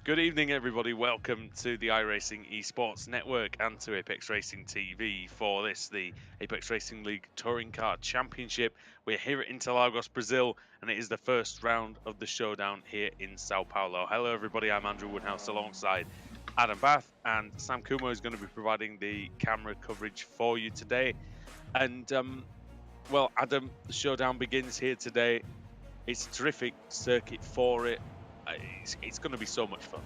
Good evening, everybody. Welcome to the iRacing Esports Network and to Apex Racing TV for the Apex Racing League Touring Car Championship. We're here at Interlagos, Brazil, and it is the first round of the Showdown here in Sao Paulo. Hello, everybody. I'm Andrew Woodhouse alongside Adam Bath, and Sam Kumo is going to be providing the camera coverage for you today. And, well, Adam, the Showdown begins here today. It's a terrific circuit for it. It's going to be so much fun.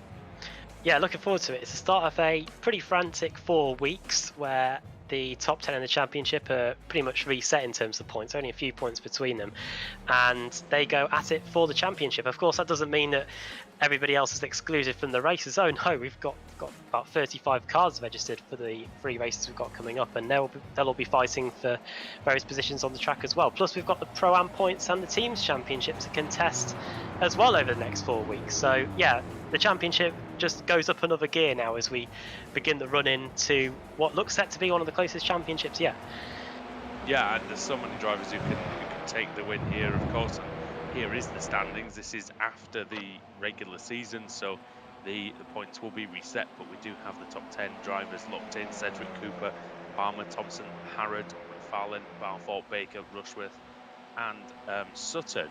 Yeah, looking forward to it. It's the start of a pretty frantic 4 weeks where the top 10 in the championship are pretty much reset in terms of points, only a few points between them, and they go at it for the championship. Of course, that doesn't mean that everybody else is excluded from the races. Oh no, we've got about 35 cars registered for the 3 races we've got coming up, and they'll all be fighting for various positions on the track as well. Plus, we've got the Pro-Am points and the Teams Championship to contest as well over the next 4 weeks. So yeah, the championship just goes up another gear now as we begin the run into what looks set to be one of the closest championships yet. Yeah, and there's so many drivers who can take the win here, of course. And here is the standings. This is after the regular season, so the points will be reset, but we do have the top 10 drivers locked in. Cedric, Cooper, Palmer, Thompson, Harrod, McFarlane, Balfour, Baker, Rushworth, and Sutton.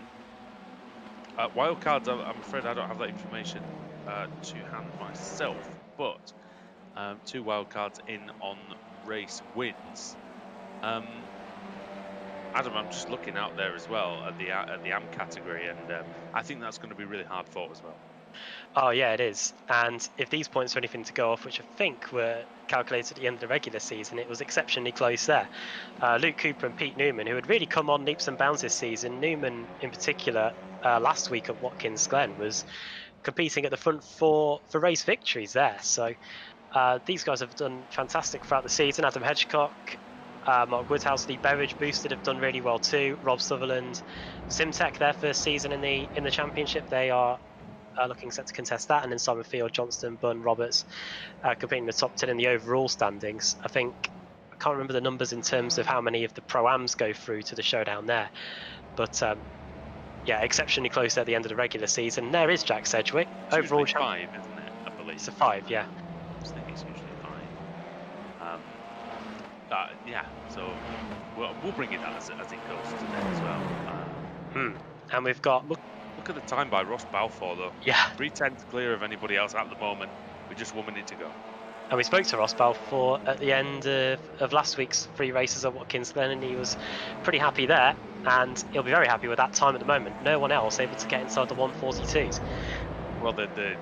Wildcards, I'm afraid I don't have that information to hand myself, but 2 wildcards in on race wins. Adam, I'm just looking out there as well at the AM category, and I think that's going to be really hard fought as well. Oh yeah, it is. And if these points are anything to go off, which I think were calculated at the end of the regular season, it was exceptionally close there. Luke Cooper and Pete Newman, who had really come on leaps and bounds this season, Newman in particular, last week at Watkins Glen was competing at the front for race victories there. So these guys have done fantastic throughout the season. Adam Hedgecock, Mark Woodhouse, Lee Berridge, Boosted have done really well too. Rob Sutherland, Simtech, their first season in the championship, they are looking set to contest that, and then Simon Field, Johnston, Bunn, Roberts competing in the top 10 in the overall standings. I can't remember the numbers in terms of how many of the Pro-Ams go through to the Showdown there, but yeah, exceptionally close at the end of the regular season. There is Jack Sedgwick, overall 5, isn't it? I believe it's a 5, yeah. I think it's usually 5. Yeah, so we'll bring it as it goes today as well. And we've got look at the time by Ross Balfour though. Yeah, 3/10 clear of anybody else at the moment. We're just 1 minute to go. And we spoke to Ross Balfour at the end of last week's 3 races at Watkins Glen, and he was pretty happy there, and he'll be very happy with that time at the moment. No one else able to get inside the 142s. Well, the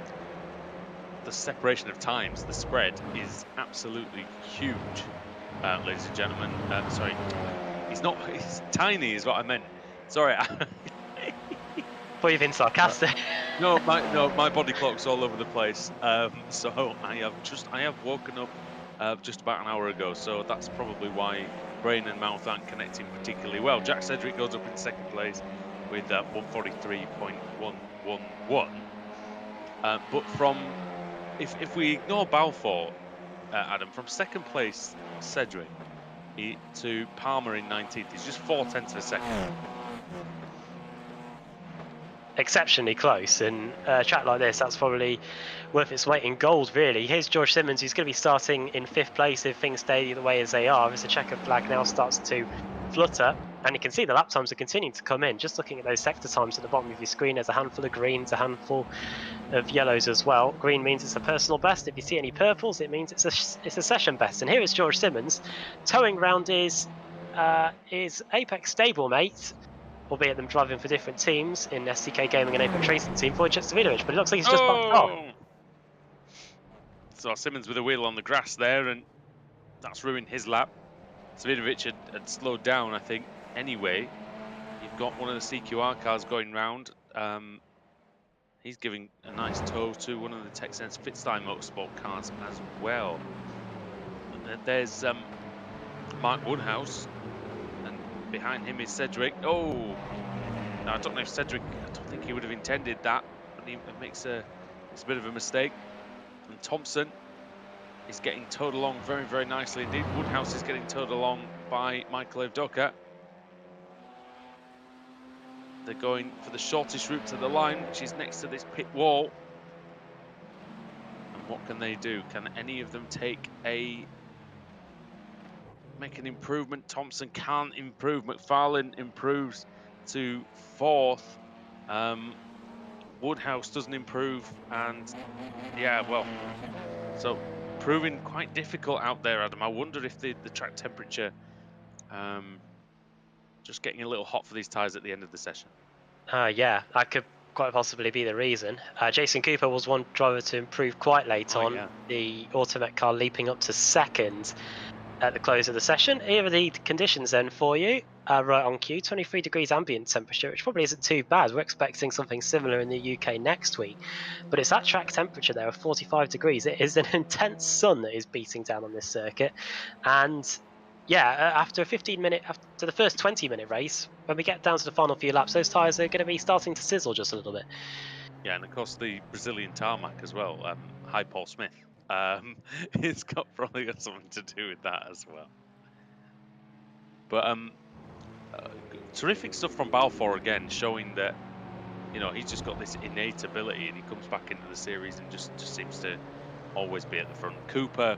separation of times, the spread is absolutely huge, ladies and gentlemen. Sorry, he's tiny is what I meant. Sorry. Well, you've been sarcastic. No, my body clock's all over the place. So I have woken up just about an hour ago. So that's probably why brain and mouth aren't connecting particularly well. Jack Cedric goes up in 2nd place with 143.111. But if we ignore Balfour, Adam, from 2nd place Cedric to Palmer in 19th, it's just 0.4 of a second. Exceptionally close, and a track like this, that's probably worth its weight in gold, really. Here's George Simmons, who's going to be starting in 5th place if things stay the way as they are, as the checker flag now starts to flutter, and you can see the lap times are continuing to come in. Just looking at those sector times at the bottom of your screen, there's a handful of greens, a handful of yellows as well. Green means it's a personal best. If you see any purples, it means it's a session best. And here is George Simmons towing round his Apex stablemate, albeit them driving for different teams in STK Gaming and Apex Racing team, for Davidovich, but it looks like he's just backed off. So Simmons with a wheel on the grass there, and that's ruined his lap. Davidovich had slowed down, I think. Anyway, you've got one of the CQR cars going round. He's giving a nice tow to one of the Texans Fitzstein Motorsport cars as well. And there's Mark Woodhouse. Behind him is Cedric. Oh, now I don't know if Cedric, I don't think he would have intended that, but he makes a bit of a mistake. And Thompson is getting towed along very, very nicely indeed. Woodhouse is getting towed along by Michael Evdoka. They're going for the shortest route to the line, which is next to this pit wall. What can they do? Can any of them make an improvement? Thompson can't improve. McFarlane improves to 4th. Woodhouse doesn't improve, and yeah, well, so proving quite difficult out there, Adam. I wonder if the track temperature just getting a little hot for these tyres at the end of the session. Yeah, that could quite possibly be the reason. Jason Cooper was one driver to improve quite late on. Yeah. The Automet car leaping up to 2nd at the close of the session. Here are the conditions then for you. Right on cue, 23 degrees ambient temperature, which probably isn't too bad. We're expecting something similar in the UK next week. But it's that track temperature there of 45 degrees. It is an intense sun that is beating down on this circuit. And yeah, after the first 20-minute race, when we get down to the final few laps, those tyres are going to be starting to sizzle just a little bit. Yeah, and of course the Brazilian tarmac as well. Hi, Paul Smith. It's probably got something to do with that as well. But terrific stuff from Balfour again, showing that he's just got this innate ability, and he comes back into the series and just seems to always be at the front. Cooper,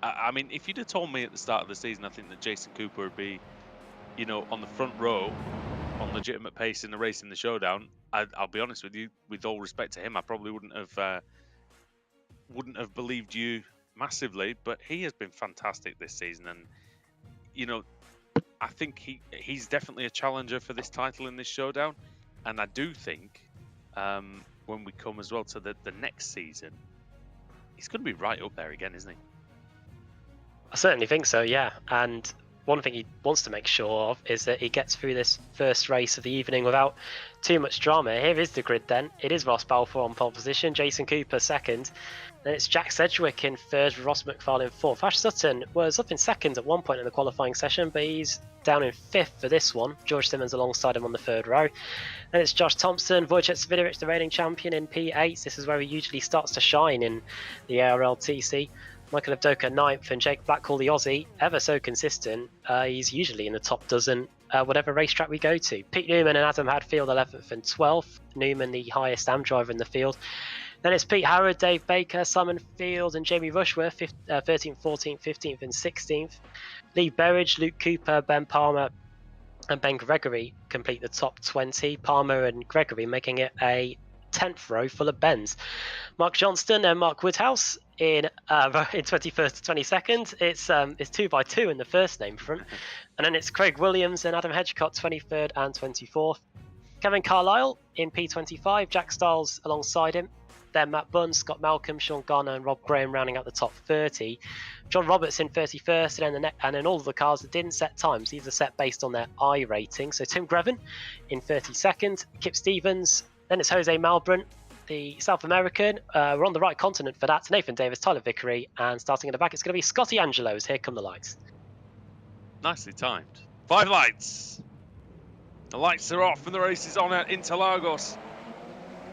I mean, if you'd have told me at the start of the season, I think that Jason Cooper would be, on the front row on legitimate pace in the race in the Showdown, I'll be honest with you, with all respect to him, I probably wouldn't have believed you massively. But he has been fantastic this season, and I think he's definitely a challenger for this title in this Showdown. And I do think when we come as well to the next season, he's going to be right up there again, isn't he? I certainly think so, yeah. And one thing he wants to make sure of is that he gets through this first race of the evening without too much drama. Here is the grid then. It is Ross Balfour on pole position, Jason Cooper 2nd. Then it's Jack Sedgwick in 3rd, Ross McFarlane 4th. Ash Sutton was up in 2nd at one point in the qualifying session, but he's down in 5th for this one. George Simmons alongside him on the 3rd row. Then it's Josh Thompson, Wojciech Swidericz, the reigning champion, in P8. This is where he usually starts to shine in the ARLTC. Michael Avdoka 9th, and Jake Blackhall, the Aussie, ever so consistent. He's usually in the top dozen, whatever racetrack we go to. Pete Newman and Adam Hadfield 11th and 12th. Newman, the highest AM driver in the field. Then it's Pete Howard, Dave Baker, Simon Field, and Jamie Rushworth, 13th, 14th, 15th, and 16th. Lee Berridge, Luke Cooper, Ben Palmer, and Ben Gregory complete the top 20. Palmer and Gregory making it a 10th row full of Bens. Mark Johnston and Mark Woodhouse in 21st to 22nd. It's 2x2 in the first name front. And then it's Craig Williams and Adam Hedgecott 23rd and 24th. Kevin Carlisle in P25, Jack Stiles alongside him. Then Matt Bunn, Scott Malcolm, Sean Garner and Rob Graham rounding out the top 30. John Roberts in 31st, and then all of the cars that didn't set times. These are set based on their iRating. So Tim Grevin in 32nd, Kip Stevens, then it's Jose Malbran, the South American. We're on the right continent for that. Nathan Davis, Tyler Vickery, and starting in the back, it's going to be Scotty Angelos. Here come the lights. Nicely timed. 5 lights. The lights are off and the race is on at Interlagos.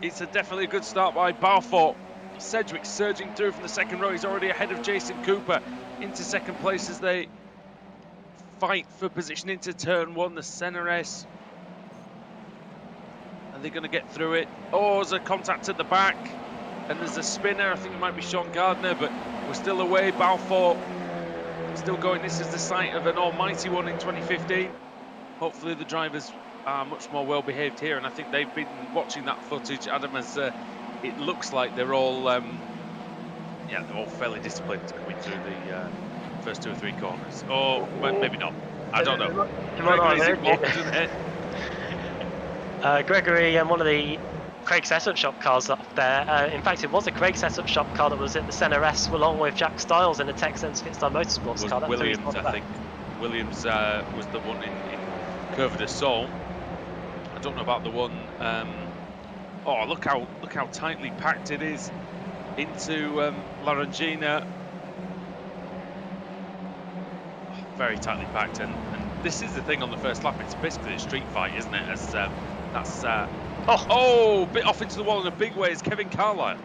It's definitely a good start by Balfour. Sedgwick surging through from the 2nd row. He's already ahead of Jason Cooper into 2nd place as they fight for position into turn 1. The Cenares. Are they going to get through it? Oh, there's a contact at the back. And there's a spinner. I think it might be Sean Gardner, but we're still away. Balfour still going. This is the site of an almighty one in 2015. Hopefully the drivers are much more well behaved here, and I think they've been watching that footage, Adam, as it looks like they're all they're all fairly disciplined coming through the first 2 or 3 corners. Oh, maybe not. I don't know. Gregory and one of the Craig Setup Shop cars up there. In fact, it was a Craig Setup Shop car that was at the Senna S, along with Jack Stiles in the Texans Fitstar Motorsports car. Williams, I think. Williams was the one in Curve de Sol. I don't know about the one. Oh, look how tightly packed it is into Laranjina. Oh, very tightly packed, and this is the thing on the first lap. It's basically a street fight, isn't it? As bit off into the wall in a big way is Kevin Carlisle.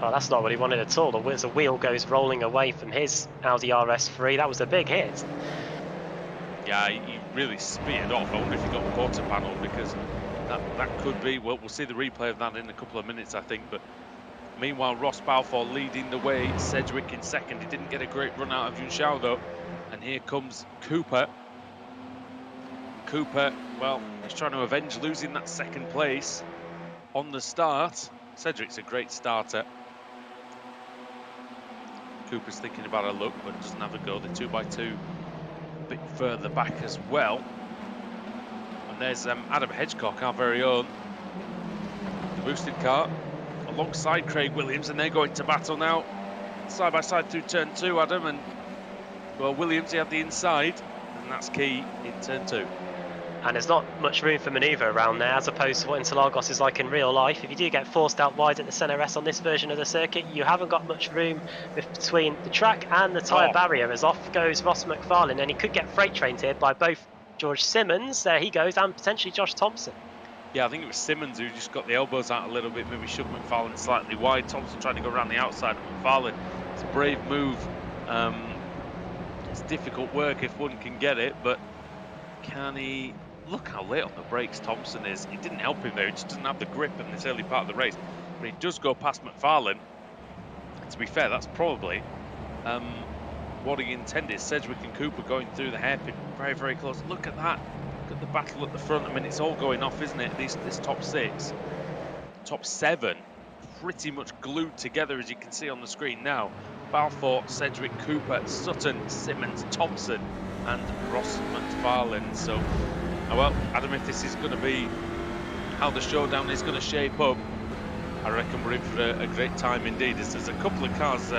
Oh, that's not what he wanted at all. The wheel goes rolling away from his Audi RS3. That was a big hit. Yeah, he really speared off. I wonder if he got the quarter panel, because that could be. Well, we'll see the replay of that in a couple of minutes, I think. But Meanwhile, Ross Balfour leading the way, Sedgwick in second. He didn't get a great run out of Junshao though. And here comes Cooper. Cooper, well, he's trying to avenge losing that second place on the start. Sedgwick's a great starter. Cooper's thinking about a look, but doesn't have a go. The 2x2 a bit further back as well. And there's Adam Hedgecock, our very own. The boosted car alongside Craig Williams, and they're going to battle now. Side by side through turn 2, Adam, and well, Williams, he had the inside, and that's key in turn 2. And there's not much room for manoeuvre around there, as opposed to what Interlagos is like in real life. If you do get forced out wide at the centre S on this version of the circuit, you haven't got much room between the track and the tyre barrier, as off goes Ross McFarlane, and he could get freight trained here by both George Simmons, there he goes, and potentially Josh Thompson. Yeah, I think it was Simmons who just got the elbows out a little bit, maybe shoved McFarlane slightly wide. Thompson trying to go around the outside of McFarlane. It's a brave move. It's difficult work if one can get it, but can he? Look how late on the brakes Thompson is. It didn't help him there. He just doesn't have the grip in this early part of the race. But he does go past McFarlane. To be fair, that's probably what he intended. Sedgwick and Cooper going through the hairpin very, very close. Look at that. Look at the battle at the front. I mean, it's all going off, isn't it? This top 6. Top 7 pretty much glued together, as you can see on the screen now. Balfour, Sedgwick, Cooper, Sutton, Simmons, Thompson, and Ross McFarlane. So, well, Adam, if this is going to be how the showdown is going to shape up, I reckon we're in for a great time indeed. There's a couple of cars who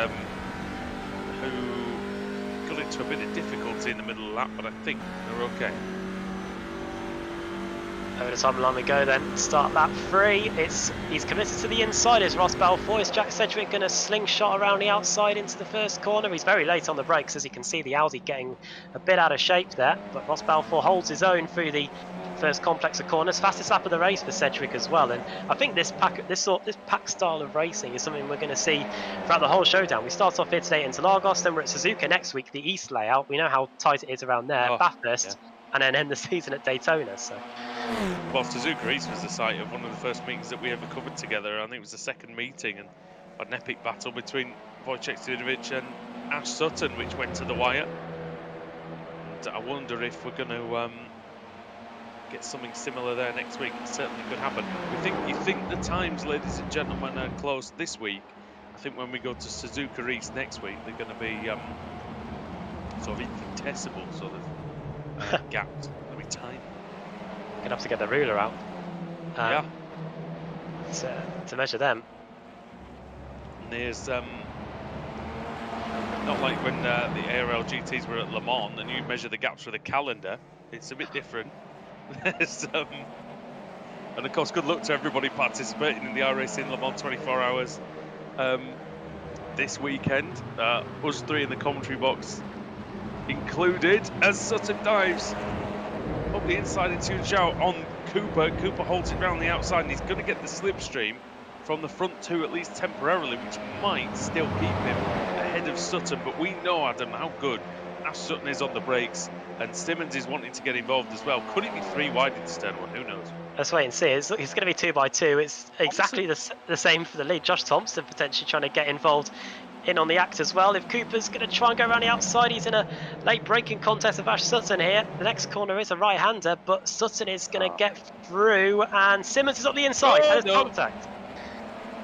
got into a bit of difficulty in the middle of the lap, but I think they're okay. Over the time line we go then, start lap 3. He's committed to the inside as Ross Balfour. Is Jack Sedgwick going to slingshot around the outside into the first corner? He's very late on the brakes, as you can see the Audi getting a bit out of shape there, but Ross Balfour holds his own through the first complex of corners. Fastest lap of the race for Sedgwick as well, and I think this pack style of racing is something we're going to see throughout the whole showdown. We start off here today in Interlagos, then we're at Suzuka next week, the East layout. We know how tight it is around there, Bathurst, and then end the season at Daytona. So, well, Suzuka East was the site of one of the first meetings that we ever covered together. I think it was the second meeting, and an epic battle between Wojciech Sudinovic and Ash Sutton, which went to the wire. And I wonder if we're going to get something similar there next week. It certainly could happen. You think the times, ladies and gentlemen, are close this week. I think when we go to Suzuka East next week, they're going to be sort of infinitesimal sort of gaps. They'll be tiny. Gonna have to get the ruler out. To measure them. And there's not like when the ARLTCs were at Le Mans and you measure the gaps with a calendar. It's a bit different. There's and of course, good luck to everybody participating in the iRacing Le Mans 24 hours this weekend. Us 3 in the commentary box included, as Sutton dives up the inside into Junshao on Cooper. Cooper holds it round the outside, and he's going to get the slipstream from the front 2 at least temporarily, which might still keep him ahead of Sutton. But we know, Adam, how good Ash Sutton is on the brakes, and Simmons is wanting to get involved as well. Could it be 3 wide into turn 1? Who knows? Let's wait and see. It's going to be 2x2. It's exactly the same for the lead. Josh Thompson potentially trying to get involved in on the act as well. If Cooper's going to try and go around the outside, he's in a late braking contest with Ash Sutton here. The next corner is a right-hander, but Sutton is going to get through, and Simmons is up the inside. And there's contact.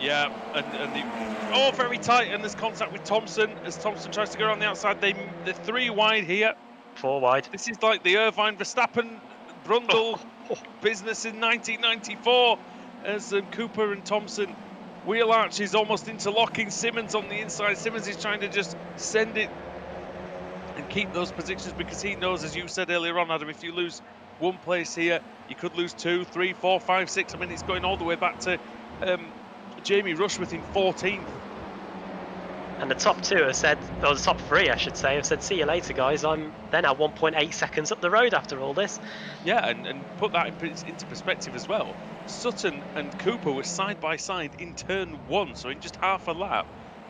Yeah, and very tight, and there's contact with Thompson as Thompson tries to go around the outside. They're 3 wide here. 4 wide. This is like the Irvine Verstappen Brundle business in 1994 as Cooper and Thompson. Wheel arches almost interlocking. Simmons on the inside. Simmons is trying to just send it and keep those positions, because he knows, as you said earlier on, Adam, if you lose 1 place here, you could lose 2, 3, 4, 5, 6. I mean, it's going all the way back to Jamie Rushworth in 14th. And the top 2 have said, or the top 3 I should say, have said, see you later guys, I'm then now 1.8 seconds up the road after all this. Yeah, and put that into perspective as well. Sutton and Cooper were side by side in turn 1, so in just half a lap,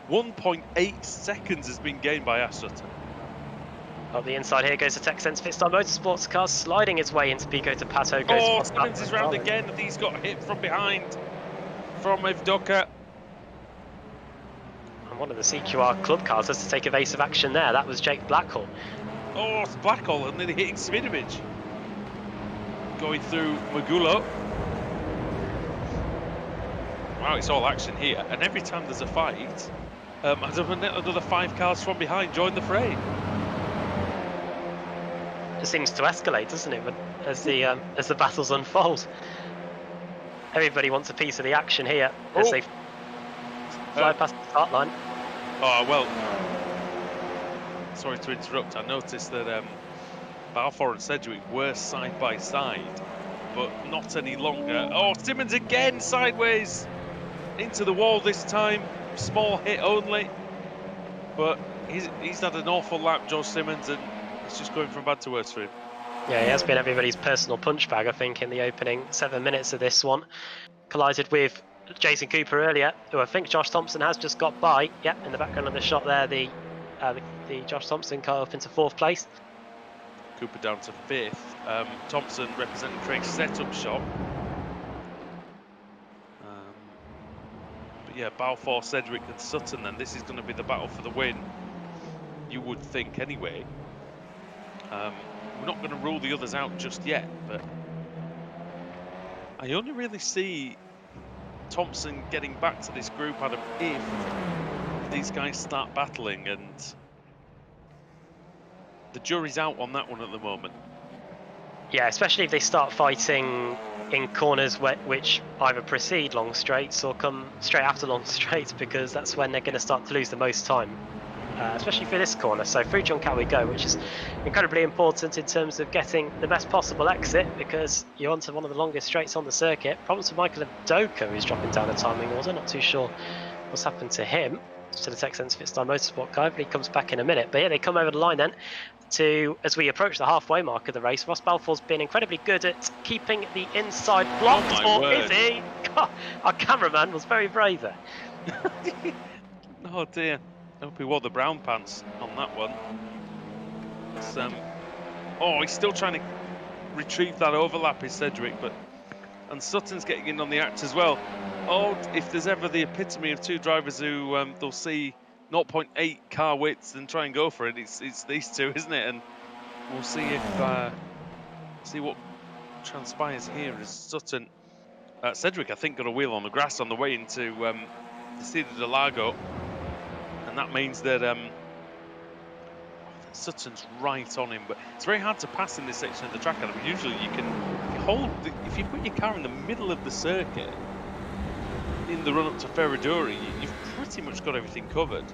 1.8 seconds has been gained by Ash Sutton. Up the inside here goes the TechSense Pitstar Motorsports car, sliding its way into Pico to Pato. Goes Simmons is round again, and he's got hit from behind from Evdoka. And one of the CQR club cars has to take evasive action there. That was Jake Blackhall. Oh, it's Blackhall and nearly hitting Svidovic. Going through Magulo. Wow, it's all action here. And every time there's a fight, another 5 cars from behind join the fray. It seems to escalate, doesn't it, as the battles unfold? Everybody wants a piece of the action here as they fly past the start line. Oh, well, sorry to interrupt. I noticed that Balfour and Sedgwick were side by side, but not any longer. Oh, Simmons again sideways into the wall this time. Small hit only, but he's had an awful lap, Josh Simmons, and it's just going from bad to worse for him. Yeah, he has been everybody's personal punch bag, I think, in the opening 7 minutes of this one. Collided with Jason Cooper earlier, who I think Josh Thompson has just got by. Yeah, in the background of the shot there, the Josh Thompson car up into 4th place. Cooper down to 5th. Thompson representing Craig's setup shot. But yeah, Balfour, Sedgwick and Sutton, then this is going to be the battle for the win. You would think anyway. We're not going to rule the others out just yet, but I only really see Thompson getting back to this group, Adam, if these guys start battling, and the jury's out on that one at the moment. Yeah, especially if they start fighting in corners which either precede long straights or come straight after long straights, because that's when they're going to start to lose the most time. Especially for this corner. So through John Cat we go, which is incredibly important in terms of getting the best possible exit, because you're onto one of the longest straights on the circuit. Problems with Michael Adoka, who's dropping down the timing order. Not too sure what's happened to him. To the Tech Sense Fitstar Motorsport guy, but he comes back in a minute. But yeah, they come over the line then to, as we approach the halfway mark of the race. Ross Balfour's been incredibly good at keeping the inside blocked, or is he? God, our cameraman was very brave there. Oh dear. I hope he wore the brown pants on that one. Oh, he's still trying to retrieve that overlap, is Sedgwick, and Sutton's getting in on the act as well. Oh, if there's ever the epitome of 2 drivers who they'll see 0.8 car widths and try and go for it, it's these 2, isn't it? And we'll see if see what transpires here as Sutton, Sedgwick, I think, got a wheel on the grass on the way into the Cedar de Lago. And that means that Sutton's right on him, but it's very hard to pass in this section of the track. Adam. Usually, you can, if you put your car in the middle of the circuit in the run up to Ferradura, you've pretty much got everything covered.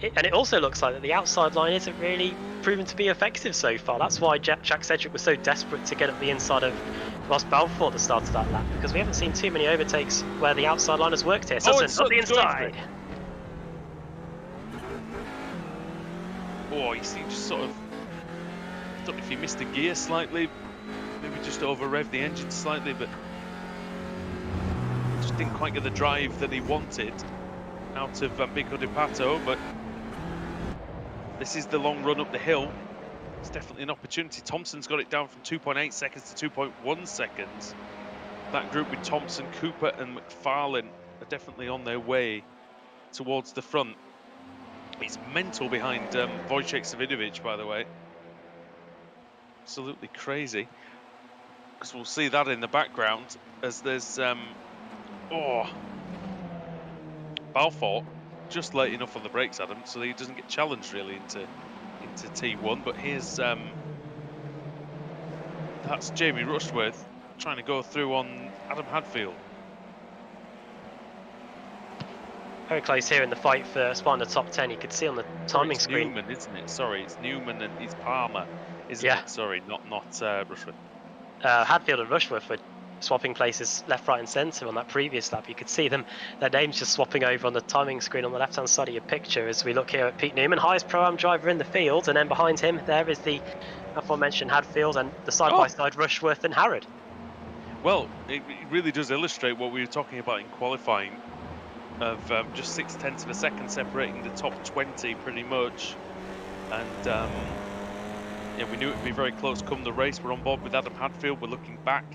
And it also looks like that the outside line isn't really proven to be effective so far. That's why Jack Sedgwick was so desperate to get up the inside of Ross Balfour at the start of that lap, because we haven't seen too many overtakes where the outside line has worked here. Sutton up the inside. Oh, you see, just sort of, I don't know if he missed a gear slightly, maybe just over-revved the engine slightly, but just didn't quite get the drive that he wanted out of Pico de Pato. But this is the long run up the hill. It's definitely an opportunity. Thompson's got it down from 2.8 seconds to 2.1 seconds. That group with Thompson, Cooper and McFarlane are definitely on their way towards the front. It's mental behind Wojciech Svidovic, by the way. Absolutely crazy. Because we'll see that in the background as there's Balfour just late enough on the brakes, Adam, so that he doesn't get challenged really into T1. But here's that's Jamie Rushworth trying to go through on Adam Hadfield. Very close here in the fight for spot in the top 10. You could see on the timing screen. Newman, isn't it? Sorry, it's Newman and it's Palmer, isn't it? Sorry, not Rushworth. Hadfield and Rushworth were swapping places left, right and centre on that previous lap. You could see them, their names just swapping over on the timing screen on the left-hand side of your picture as we look here at Pete Newman, highest Pro-Am driver in the field, and then behind him there is the aforementioned Hadfield and the side-by-side Rushworth and Harrod. Well, it really does illustrate what we were talking about in qualifying, of just 0.6 of a second separating the top 20 pretty much. And yeah, we knew it would be very close come the race. We're on board with Adam Hadfield. We're looking back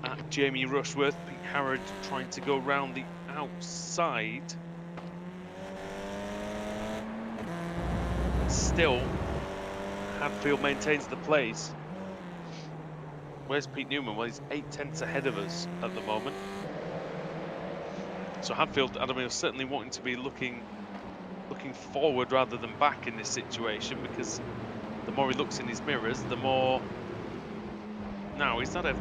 at Jamie Rushworth, Pete Harrod trying to go round the outside. still, Hadfield maintains the place. Where's Pete Newman? Well, he's 8/10 ahead of us at the moment. So Hadfield, Adam, is certainly wanting to be looking forward rather than back in this situation, because the more he looks in his mirrors, the more... No, he's not a...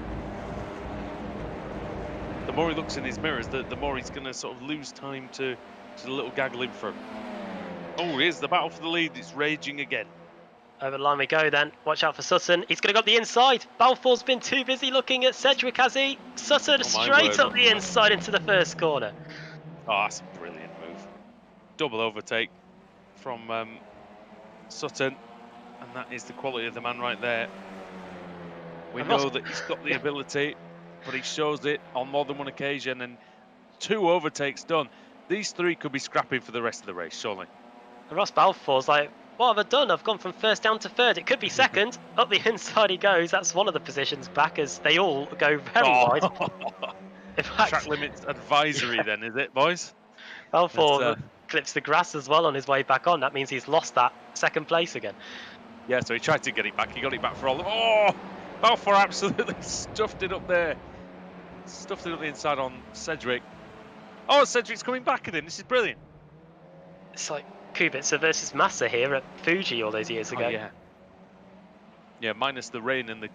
The more he looks in his mirrors, the more he's going to sort of lose time to the little gaggle in front. Oh, here's the battle for the lead. It's raging again. Over the line we go then. Watch out for Sutton. He's going to go up the inside. Balfour's been too busy looking at Sedgwick, has he? Sutton straight up the inside into the first corner. Oh, that's a brilliant move. Double overtake from Sutton. And that is the quality of the man right there. We know that he's got the ability, but he shows it on more than one occasion. And 2 overtakes done. These 3 could be scrapping for the rest of the race, surely. Ross Balfour's like, what have I done? I've gone from first down to third. It could be second. Up the inside he goes. That's one of the positions back, as they all go very wide. In fact, track limits advisory then, is it, boys? Balfour clips the grass as well on his way back on. That means he's lost that second place again. Yeah, so he tried to get it back. He got it back for all of them. Oh, Balfour absolutely stuffed it up there. Stuffed it up the inside on Sedgwick. Oh, Sedgwick's coming back at him. This is brilliant. It's like Kubica versus Massa here at Fuji all those years ago. Oh, yeah. Yeah, minus the rain and the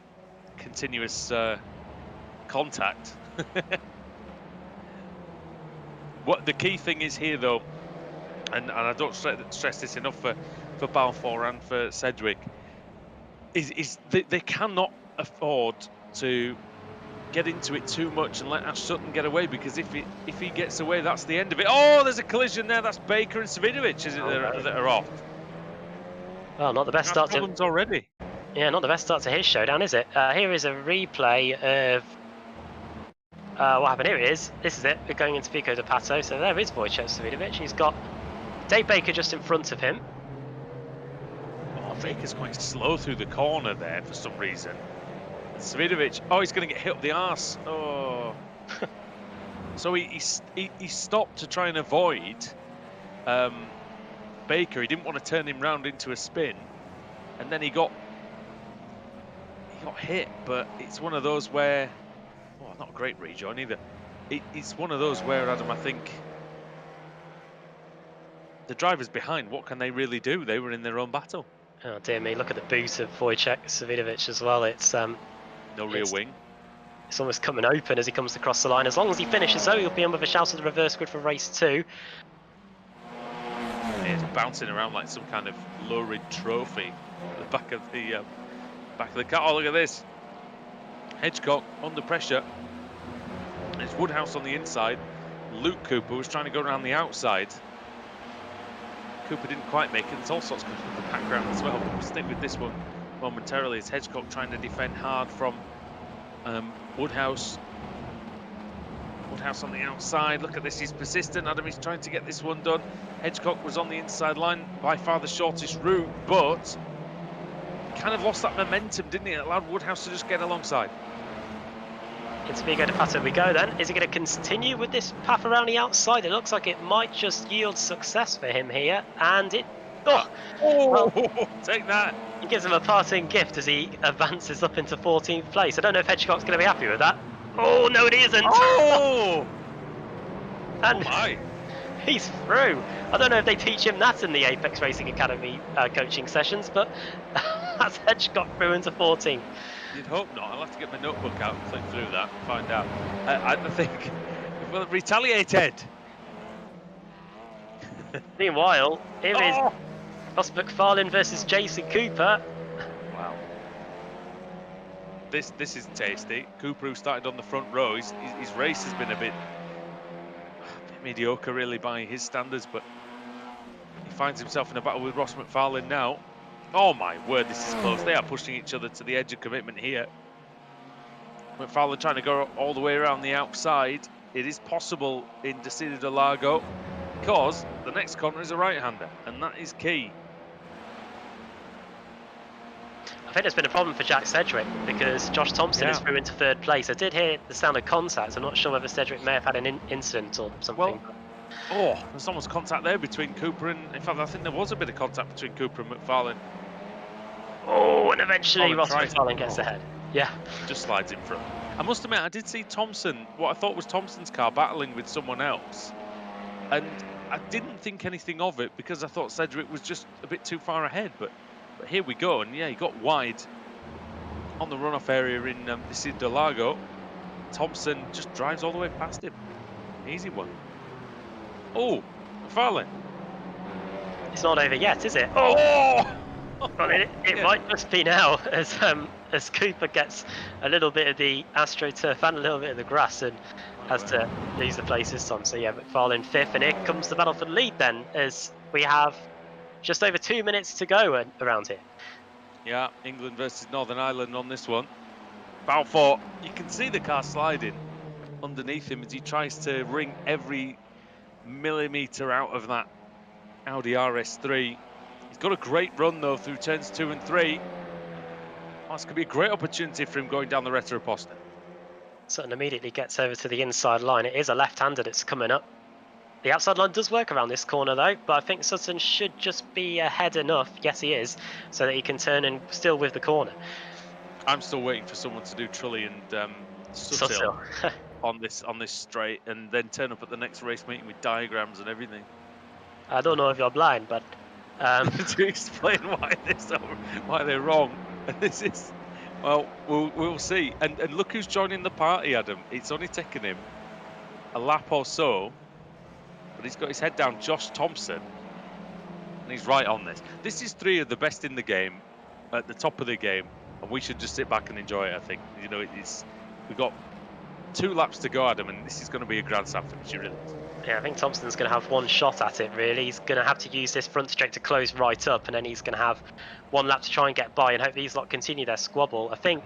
continuous contact. What the key thing is here, though, and I don't stress this enough for Balfour and for Sedgwick, is they cannot afford to get into it too much and let Ash Sutton get away, because if he gets away, that's the end of it. Oh, there's a collision there. That's Baker and Savinovic, is it, that are off? Well, not the best start to... already. Yeah, not the best start to his showdown, is it? Here is a replay of what happened. Here it is. This is it. We're going into Pico de Pato. So there is Wojciech Savinovic. He's got Dave Baker just in front of him. Oh, Baker's quite slow through the corner there for some reason. Savinovic, oh, he's going to get hit up the arse. Oh. So he stopped to try and avoid Baker. He didn't want to turn him round into a spin, and then he got hit. But it's one of those where, oh, not a great rejoin either. It's one of those where, Adam, I think the drivers behind, what can they really do? They were in their own battle. Oh dear me! Look at the boot of Wojciech Savinovic as well. It's no rear wing. It's almost coming open as he comes across the line. As long as he finishes, though, he'll be in with a shout of the reverse grid for race 2. It's bouncing around like some kind of lurid trophy at the back of the car. Oh, look at this! Hedgecock under pressure. It's Woodhouse on the inside. Luke Cooper was trying to go around the outside. Cooper didn't quite make it. There's all sorts coming from the background as well. But we'll stick with this one momentarily. It's Hedgecock trying to defend hard from Woodhouse. Woodhouse on the outside. Look at this. He's persistent. Adam is trying to get this one done. Hedgecock was on the inside line, by far the shortest route, but kind of lost that momentum, didn't he? It allowed Woodhouse to just get alongside. Into Vigo de Pato we go then. Is he going to continue with this path around the outside? It looks like it might just yield success for him here. And it... Oh! Well, take that! He gives him a parting gift as he advances up into 14th place. I don't know if Hedgecock's going to be happy with that. Oh, no, it isn't! Oh! And oh my! He's through. I don't know if they teach him that in the Apex Racing Academy coaching sessions, but that's Hedgecock through into 14th. You'd hope not. I'll have to get my notebook out and click through that and find out. I think, well, retaliated. Meanwhile, here is Ross McFarlane versus Jason Cooper. Wow. This is tasty. Cooper, who started on the front row, his race has been a bit mediocre really by his standards, but he finds himself in a battle with Ross McFarlane now. Oh my word, this is close. They are pushing each other to the edge of commitment here. McFarlane trying to go all the way around the outside. It is possible in Interlagos because the next corner is a right-hander, and that is key. I think there's been a problem for Jack Sedgwick because Josh Thompson is through into 3rd place. I did hear the sound of contact. I'm not sure whether Sedgwick may have had an incident or something. Well, Oh, there's almost contact there between Cooper and... In fact, I think there was a bit of contact between Cooper and McFarlane. Oh, and eventually Ross tries... McFarlane gets ahead. Yeah. Just slides in front. I must admit, I did see Thompson, what I thought was Thompson's car, battling with someone else. And I didn't think anything of it because I thought Cedric was just a bit too far ahead. But here we go. And yeah, he got wide on the runoff area in this Interlagos. Thompson just drives all the way past him. Easy one. Oh, McFarlane. It's not over yet, is it? Oh! I mean, it might just be now as Cooper gets a little bit of the AstroTurf and a little bit of the grass and has to lose the place this time. So yeah, McFarlane 5th, and here comes the battle for the lead then, as we have just over 2 minutes to go around here. Yeah, England versus Northern Ireland on this one. Balfour, you can see the car sliding underneath him as he tries to wring every millimetre out of that Audi RS3. He's got a great run though through turns 2 and 3. Well, this could be a great opportunity for him going down the Retroposta. Sutton immediately gets over to the inside line. It is a left-hander that's coming up. The outside line does work around this corner though, but I think Sutton should just be ahead enough, yes he is, so that he can turn and still with the corner. I'm still waiting for someone to do Trulli and Suthill on this straight, and then turn up at the next race meeting with diagrams and everything. I don't know if you're blind, but to explain why they're wrong. And this is, well, we'll see. And look who's joining the party, Adam. It's only taken him a lap or so, but he's got his head down. Josh Thompson, and he's right on this. This is 3 of the best in the game, at the top of the game, and we should just sit back and enjoy it. I think, you know, we've got 2 laps to go, Adam, and this is going to be a grand slam finish. Really. Yeah, I think Thompson's going to have one shot at it, really. He's going to have to use this front straight to close right up, and then he's going to have 1 lap to try and get by and hope these lot continue their squabble. I think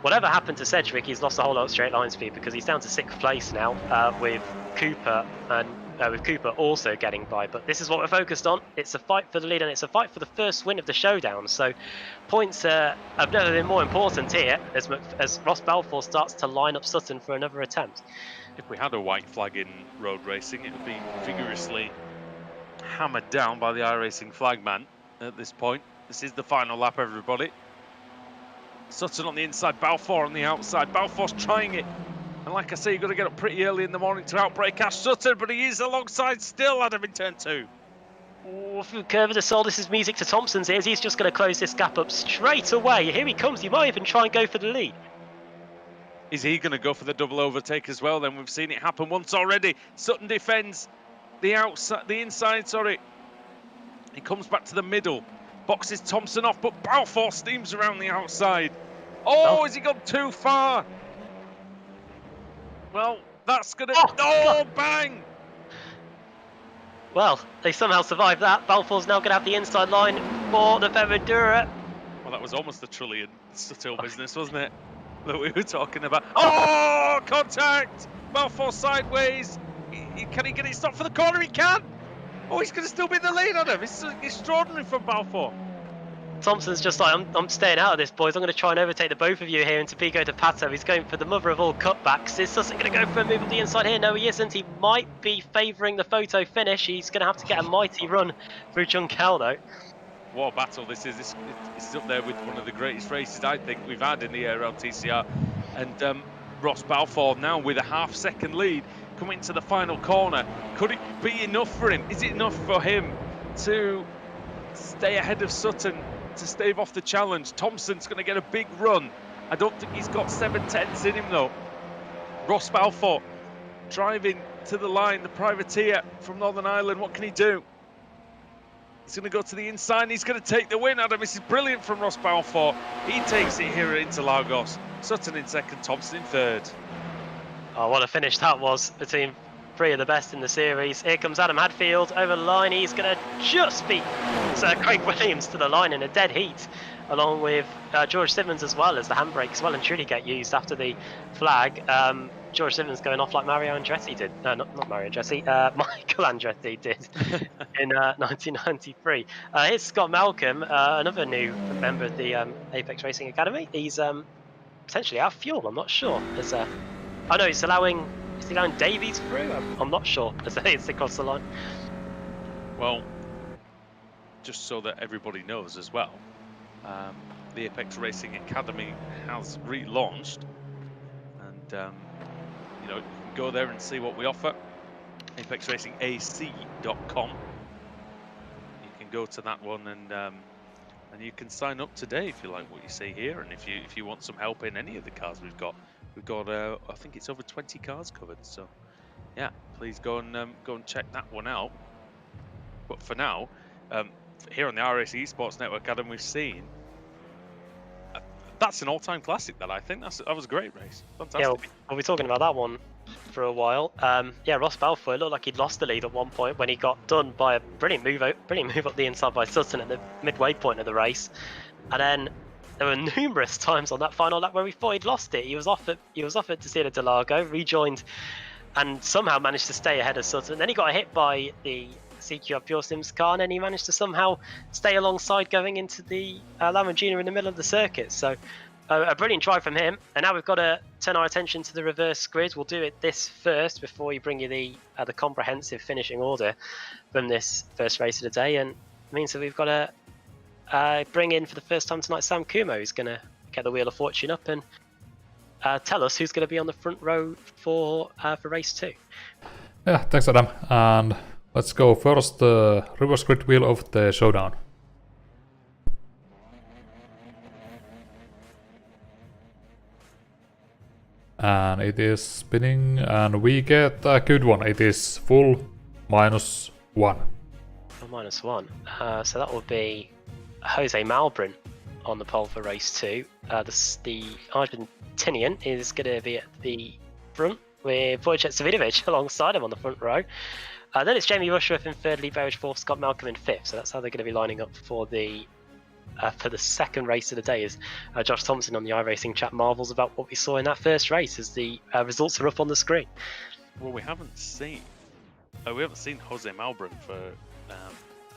whatever happened to Cedric, he's lost a whole lot of straight line speed because he's down to 6th place now with Cooper and with Cooper also getting by. But this is what we're focused on. It's a fight for the lead, and it's a fight for the first win of the Showdown. So points have never been more important here as Ross Balfour starts to line up Sutton for another attempt. If we had a white flag in road racing, it would be vigorously hammered down by the iRacing flagman at this point. This is the final lap, everybody. Sutton on the inside, Balfour on the outside. Balfour's trying it. And like I say, you've got to get up pretty early in the morning to outbrake Ash Sutton, but he is alongside still, Adam, in turn 2. Oh, through curve of the soul, this is music to Thompson's ears. He's just going to close this gap up straight away. Here he comes. He might even try and go for the lead. Is he going to go for the double overtake as well? Then we've seen it happen once already. Sutton defends the inside, sorry. He comes back to the middle, boxes Thompson off, but Balfour steams around the outside. Oh, has he gone too far? Well, that's going to... Oh, bang! Well, they somehow survived that. Balfour's now going to have the inside line for the Ferradura. Well, that was almost the Trulli and Suthill business, wasn't it? That we were talking about. Oh, contact! Balfour sideways. Can he get it stopped for the corner? He can! Oh, he's going to still be in the lead on him. It's extraordinary from Balfour. Thompson's just like, I'm staying out of this, boys. I'm going to try and overtake the both of you here into Pico de Pato. He's going for the mother of all cutbacks. Is Sutton going to go for a move on the inside here? No, he isn't. He might be favouring the photo finish. He's going to have to get a mighty run through Juncal, though. What a battle this is. It's up there with one of the greatest races I think we've had in the ARLTC. And Ross Balfour now with a half-second lead coming into the final corner. Could it be enough for him? Is it enough for him to stay ahead of Sutton, to stave off the challenge? Thompson's going to get a big run. I don't think he's got 7/10s in him though. Ross Balfour driving to the line, the privateer from Northern Ireland. What can he do? He's going to go to the inside and he's going to take the win. Adam, this is brilliant from Ross Balfour. He takes it here at Interlagos. Sutton in 2nd, Thompson in 3rd. Oh, what a finish that was between 3 of the best in the series. Here comes Adam Hadfield over the line. He's going to just beat Sir Craig Williams to the line in a dead heat, along with George Simmons as well, as the handbrakes well and truly get used after the flag. George Simmons going off like Mario Andretti did. No, not Mario Andretti. Michael Andretti did in 1993. Here's Scott Malcolm, another new member of the Apex Racing Academy. He's potentially out of fuel. I'm not sure. I know he's Is he allowing Davies through? I'm not sure as it's across the line. Well, just so that everybody knows as well, the Apex Racing Academy has relaunched, and you know, you can go there and see what we offer. ApexRacingAC.com. You can go to that one, and you can sign up today if you like what you see here, and if you want some help in any of the cars we've got I think it's over 20 cars covered. So yeah, please go and check that one out. But for now, here on the iRacing Esports Network, Adam, we've seen that's an all-time classic. That I think that was a great race. Fantastic. Yeah, we'll be talking about that one for a while. Yeah, Ross Balfour looked like he'd lost the lead at one point when he got done by a brilliant move up the inside by Sutton at the midway point of the race, and then there were numerous times on that final lap where we thought he'd lost it. He was off at Interlagos, rejoined, and somehow managed to stay ahead of Sutton. Then he got hit by the CQR Pure Sims car, and then he managed to somehow stay alongside going into the Lamborghini in the middle of the circuit. So a brilliant drive from him. And now we've got to turn our attention to the reverse grid. We'll do this first before we bring you the comprehensive finishing order from this first race of the day. And it means that we've got to bring in for the first time tonight Sam Kumo, who's going to get the Wheel of Fortune up and tell us who's going to be on the front row for race 2. Yeah, thanks Adam. And let's go first the reverse grid wheel of the Showdown. And it is spinning, and we get a good one. It is full -1. Full -1. So that will be Jose Malbrin on the pole for race 2. The Argentinian is going to be at the front with Wojciech Savidovic alongside him on the front row. Then it's Jamie Rushworth in third, Lee Berridge fourth, Scott Malcolm in fifth. So that's how they're going to be lining up for the second race of the day. As Josh Thompson on the iRacing chat marvels about what we saw in that first race as the results are up on the screen. Well, we haven't seen Jose Malbrin for I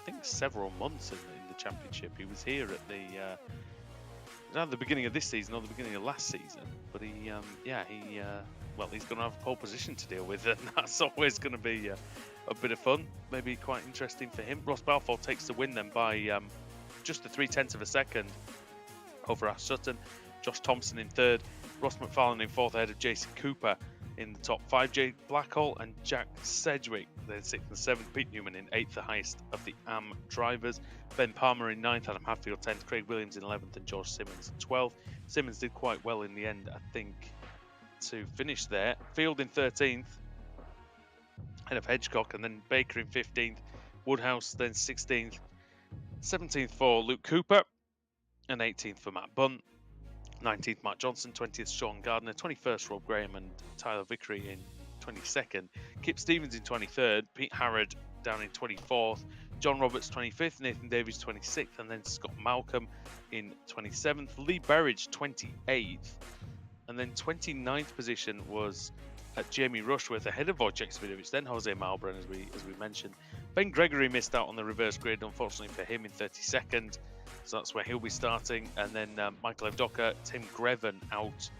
think several months in the championship. He was here at the beginning of this season or the beginning of last season, but he's going to have a pole position to deal with, and that's always going to be a bit of fun, maybe quite interesting for him. Ross Balfour takes the win then by just the 0.3 of a second over Ash Sutton. Josh Thompson in third, Ross McFarlane in fourth ahead of Jason Cooper in the top 5, Jay Blackhall and Jack Sedgwick then 6th and 7th, Pete Newman in 8th, the highest of the AM drivers, Ben Palmer in 9th, Adam Hadfield 10th, Craig Williams in 11th and George Simmons 12th. Simmons did quite well in the end, I think, to finish there. Field in 13th, ahead of Hedgecock, and then Baker in 15th, Woodhouse then 16th, 17th for Luke Cooper, and 18th for Matt Bunt, 19th Matt Johnson, 20th Sean Gardner, 21st Rob Graham and Tyler Vickery in 22nd, Kip Stevens in 23rd, Pete Harrod down in 24th, John Roberts 25th, Nathan Davies 26th, and then Scott Malcolm in 27th, Lee Berridge 28th, and then 29th position was Jamie Rushworth ahead of Wojciech Savidovic, then Jose Malbrin as we mentioned. Ben Gregory missed out on the reverse grid, unfortunately for him, in 32nd, so that's where he'll be starting. And then Michael Evdoka, Tim Greven out,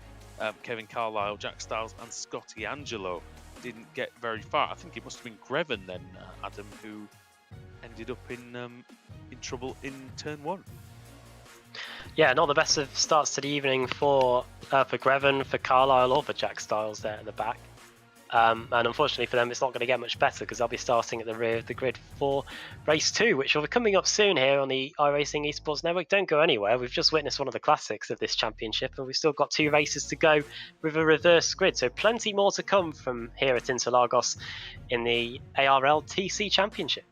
Kevin Carlisle, Jack Stiles and Scotty Angelo didn't get very far. I think it must have been Greven then, Adam, who ended up in trouble in turn 1. Yeah, not the best of starts to the evening for Greven, for Carlisle or for Jack Stiles there at the back. And unfortunately for them, it's not going to get much better because they'll be starting at the rear of the grid for race 2, which will be coming up soon here on the iRacing Esports Network. Don't go anywhere. We've just witnessed one of the classics of this championship, and we've still got 2 races to go with a reverse grid. So plenty more to come from here at Interlagos in the ARLTC Championship.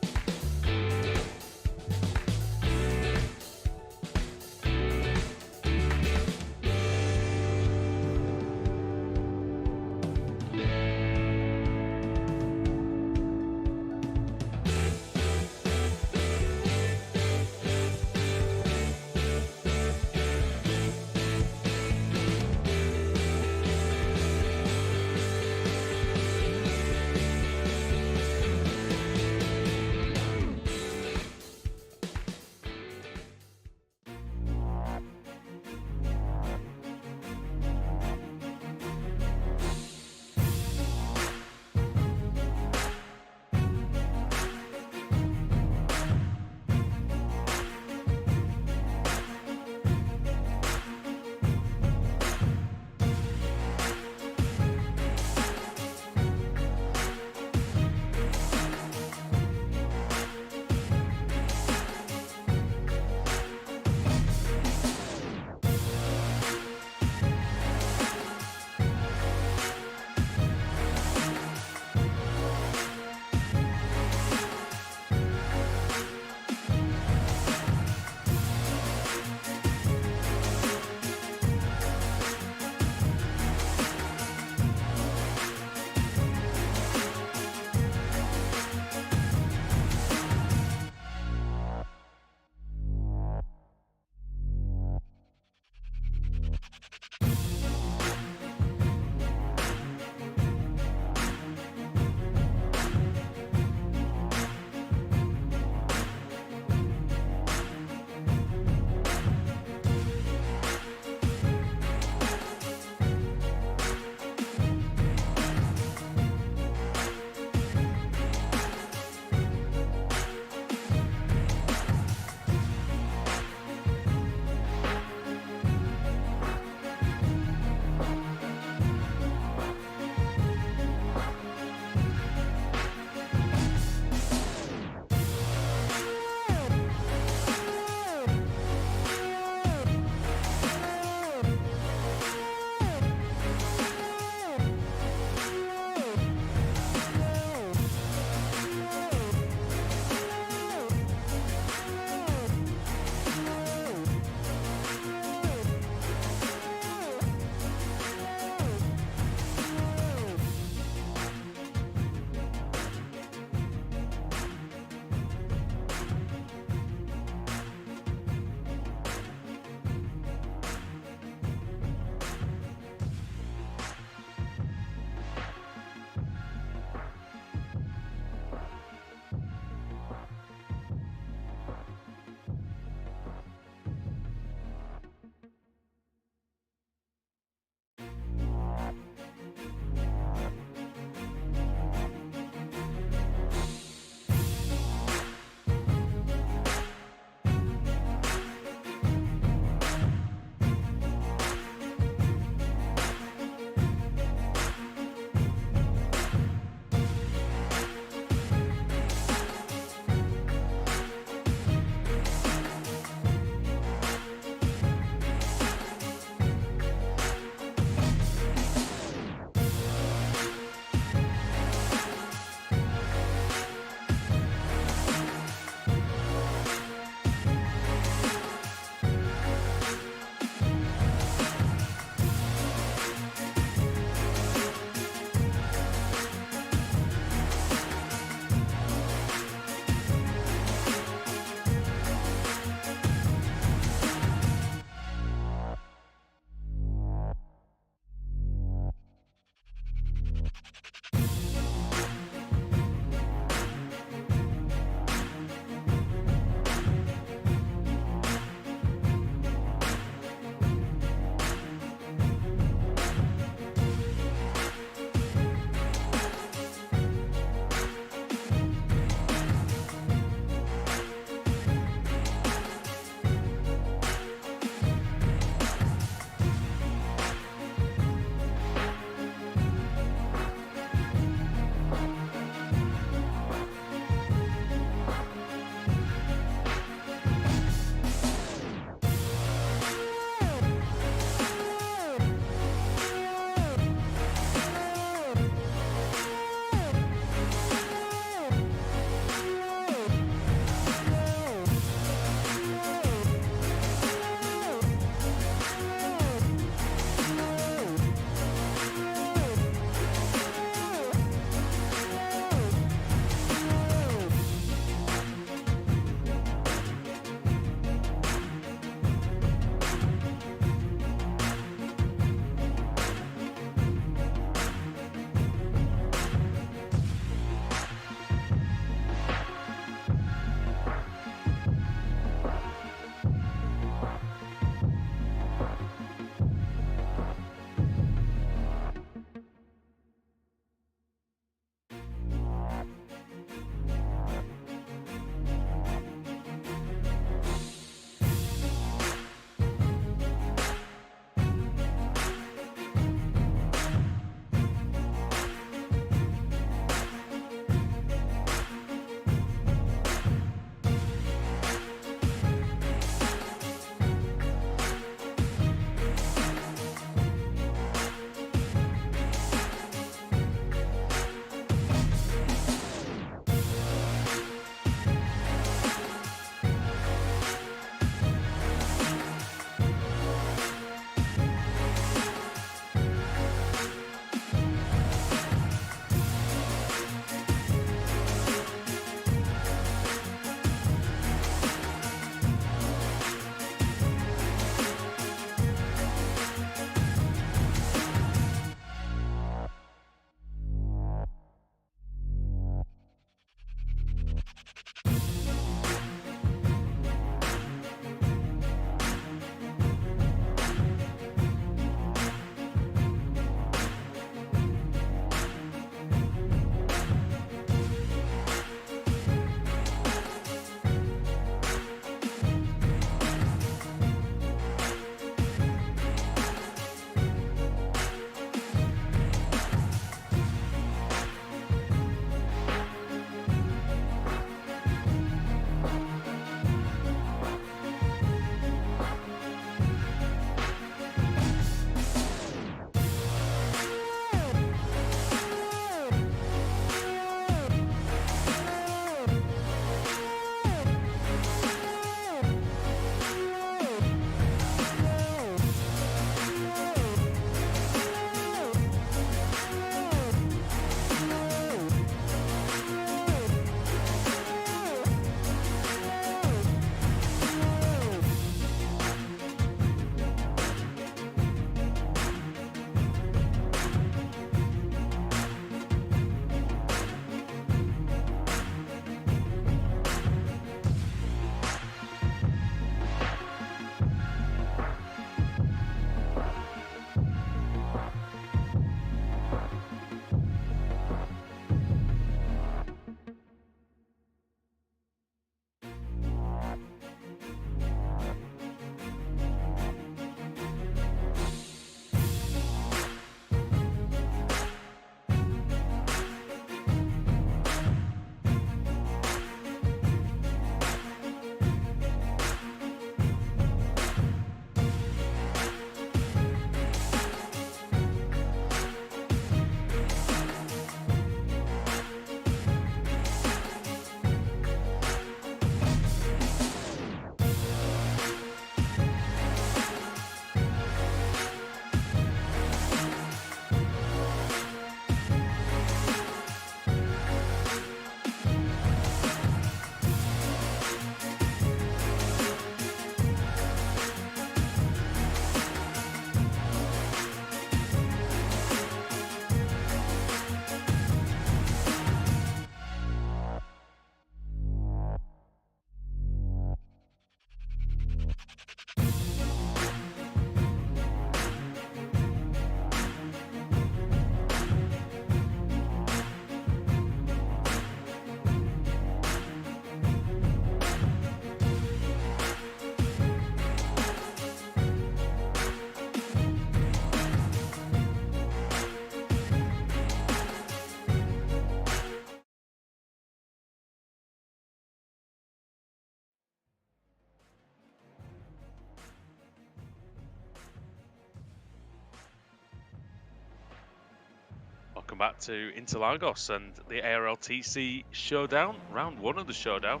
Welcome back to Interlagos and the ARLTC Showdown, round 1 of the Showdown,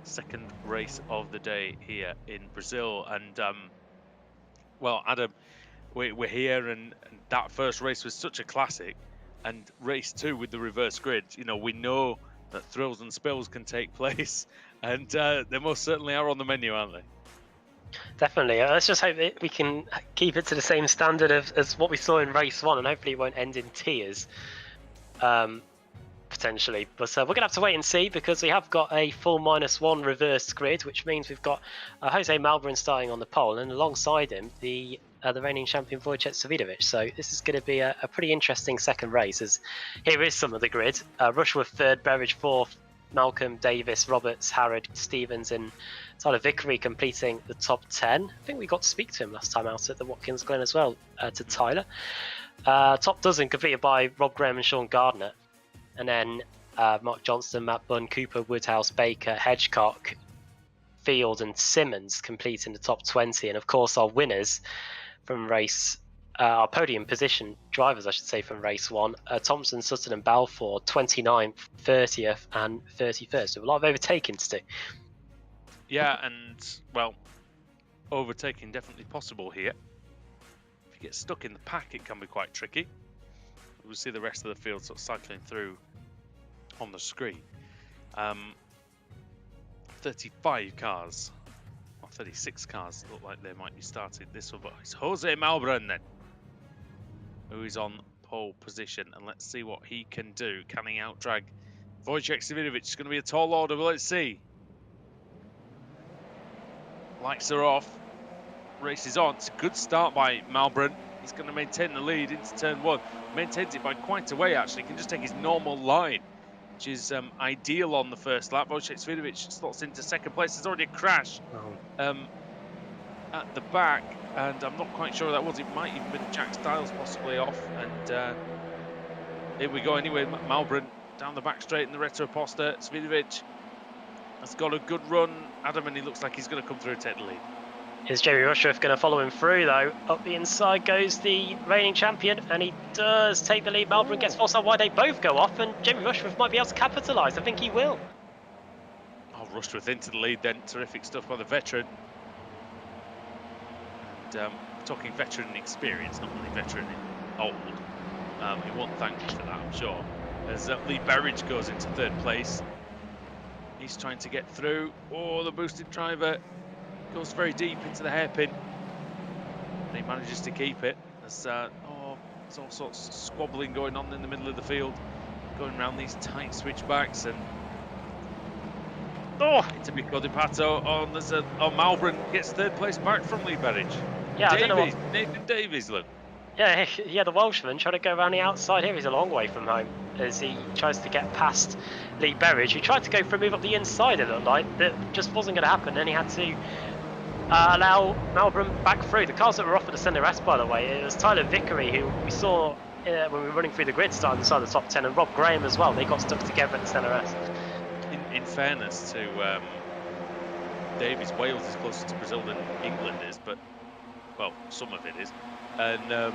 second race of the day here in Brazil. And well, Adam, we're here, and that first race was such a classic, and race 2 with the reverse grid, you know, we know that thrills and spills can take place, and they most certainly are on the menu, aren't they? Definitely. Let's just hope that we can keep it to the same standard as what we saw in race 1, and hopefully it won't end in tears, potentially. But we're going to have to wait and see, because we have got a full -1 reverse grid, which means we've got Jose Malbrin starting on the pole, and alongside him the reigning champion Wojciech Savidovic. So this is going to be a pretty interesting second race, as here is some of the grid. Rushworth 3rd, Berridge 4th, Malcolm, Davis, Roberts, Harrod, Stevens and Tyler Vickery completing the top 10. I think we got to speak to him last time out at the Watkins Glen as well, to Tyler. Top dozen completed by Rob Graham and Sean Gardner. And then Mark Johnston, Matt Bunn, Cooper, Woodhouse, Baker, Hedgecock, Field and Simmons completing the top 20. And of course our winners from race, our podium position drivers, I should say, from race 1, Thompson, Sutton and Balfour, 29th, 30th and 31st. So a lot of overtaking to do. Yeah, and well, overtaking definitely possible here. If you get stuck in the pack, it can be quite tricky. We'll see the rest of the field sort of cycling through on the screen. 35 cars, or 36 cars look like they might be starting this one, but it's Jose Malbrin then, who is on pole position, and let's see what he can do. Can he outdrag Wojciech Savidovic? It's going to be a tall order, but let's see. Lights are off, race is on. It's a good start by Malbrin. He's going to maintain the lead into turn 1. Maintains it by quite a way, actually. He can just take his normal line, which is ideal on the first lap. Wojciech Savidovic slots into second place. There's already a crash at the back, and I'm not quite sure who that was. It might even been Jack Styles possibly off. And here we go anyway. Malbrin down the back straight in the Retro Poster. Savidovic has got a good run, Adam, and he looks like he's going to come through and take the lead. Is Jamie Rushworth going to follow him through, though? Up the inside goes the reigning champion, and he does take the lead. Malbrin gets forced out wide. They both go off, and Jamie Rushworth might be able to capitalise. I think he will. Oh, Rushworth into the lead then. Terrific stuff by the veteran. And talking veteran experience, not really veteran in old. He won't thank me for that, I'm sure. As Lee Berridge goes into 3rd place. He's trying to get through. Oh, the boosted driver goes very deep into the hairpin, and he manages to keep it. There's all sorts of squabbling going on in the middle of the field, going around these tight switchbacks, and it's a big Di Pato. Malbrin gets 3rd place back from Lee Berridge. Yeah, I don't know what... Nathan Davies, look. Yeah, the Welshman trying to go around the outside here. He's a long way from home as he tries to get past Lee Berridge, who tried to go for a move up the inside, it looked like. That just wasn't going to happen, and he had to allow Malbrin back through. The cars that were off at the centre S, by the way, it was Tyler Vickery, who we saw when we were running through the grid starting inside the top 10, and Rob Graham as well. They got stuck together at the centre S. In fairness to Davies, Wales is closer to Brazil than England is, but, well, some of it is. And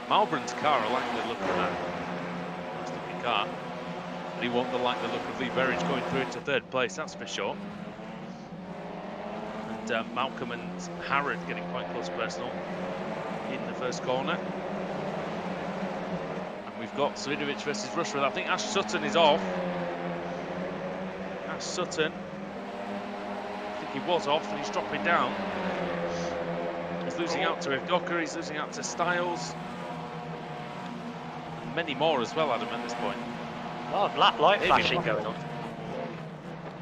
Malbrin's car, I like the look of that. Nice looking car. But he won't like the look of Lee Berridge going through into 3rd place, that's for sure. And Malcolm and Harrod getting quite close personal in the first corner. And we've got Savidovic versus Rushworth. I think Ash Sutton is off. Ash Sutton, I think he was off, and he's dropping down. He's losing out to Evdoka, he's losing out to Styles. And many more as well, Adam, at this point. A lot of lap light flashing going on.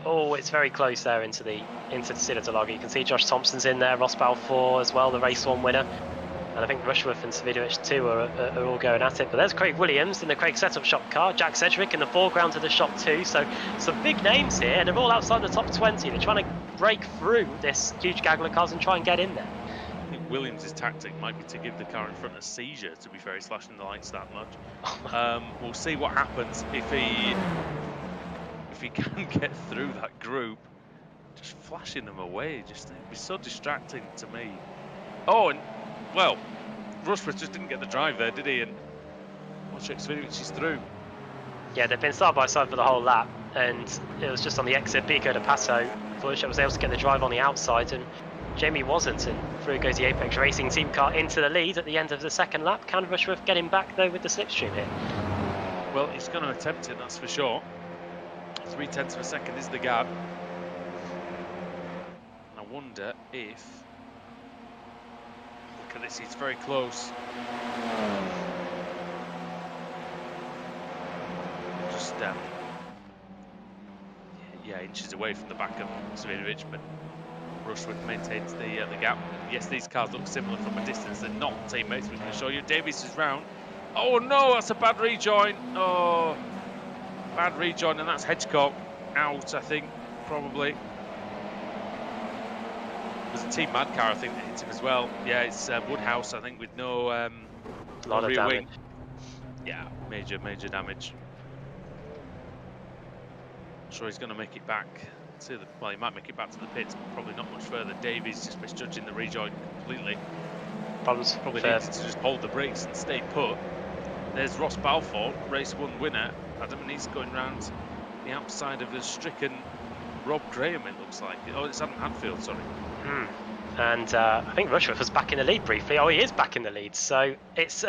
Oh, it's very close there into the Interlagos. You can see Josh Thompson's in there, Ross Balfour as well, the race 1 winner. And I think Rushworth and Savidovic too are all going at it. But there's Craig Williams in the Craig Setup Shop car, Jack Sedgwick in the foreground of the shop too. So some big names here, and they're all outside the top 20. They're trying to break through this huge gaggle of cars and try and get in there. I think Williams' tactic might be to give the car in front a seizure, to be fair. He's slashing the lights that much. We'll see what happens if he can get through that group. Just flashing them away, it'd be so distracting to me. Oh, and well, Rushworth just didn't get the drive there, did he? And Wojciech is through. Yeah, they've been side by side for the whole lap, and it was just on the exit, Pico de Pato. Wojciech was able to get the drive on the outside, and Jamie wasn't, and through goes the Apex Racing team car into the lead at the end of the second lap. Can Rushworth get him back, though, with the slipstream here? Well, he's going to attempt it, that's for sure. 0.3 of a second is the gap. And I wonder if... Look at this, he's very close. Just, yeah, inches away from the back of Savinovic, but Rushworth maintains the gap. Yes, these cars look similar from a distance. They're not teammates, we can show you. Davies is round. Oh no, that's a bad rejoin. Oh, bad rejoin, and that's Hedgecock out, I think, probably. There's a Team Mad car, I think, that hit him as well. Yeah, it's Woodhouse, I think, with no lot of damage. wing. Yeah, major damage. I'm sure he's going to make it back to the... Well, he might make it back to the pits, but probably not much further. Davies just misjudging the rejoin completely. Problems Probably needed to just hold the brakes and stay put. There's Ross Balfour, race 1 winner. Adam, and he's going round the outside of the stricken Rob Graham, it looks like. Oh, it's Adam Hadfield, sorry. And I think Rushworth was back in the lead briefly. Oh, he is back in the lead. So it's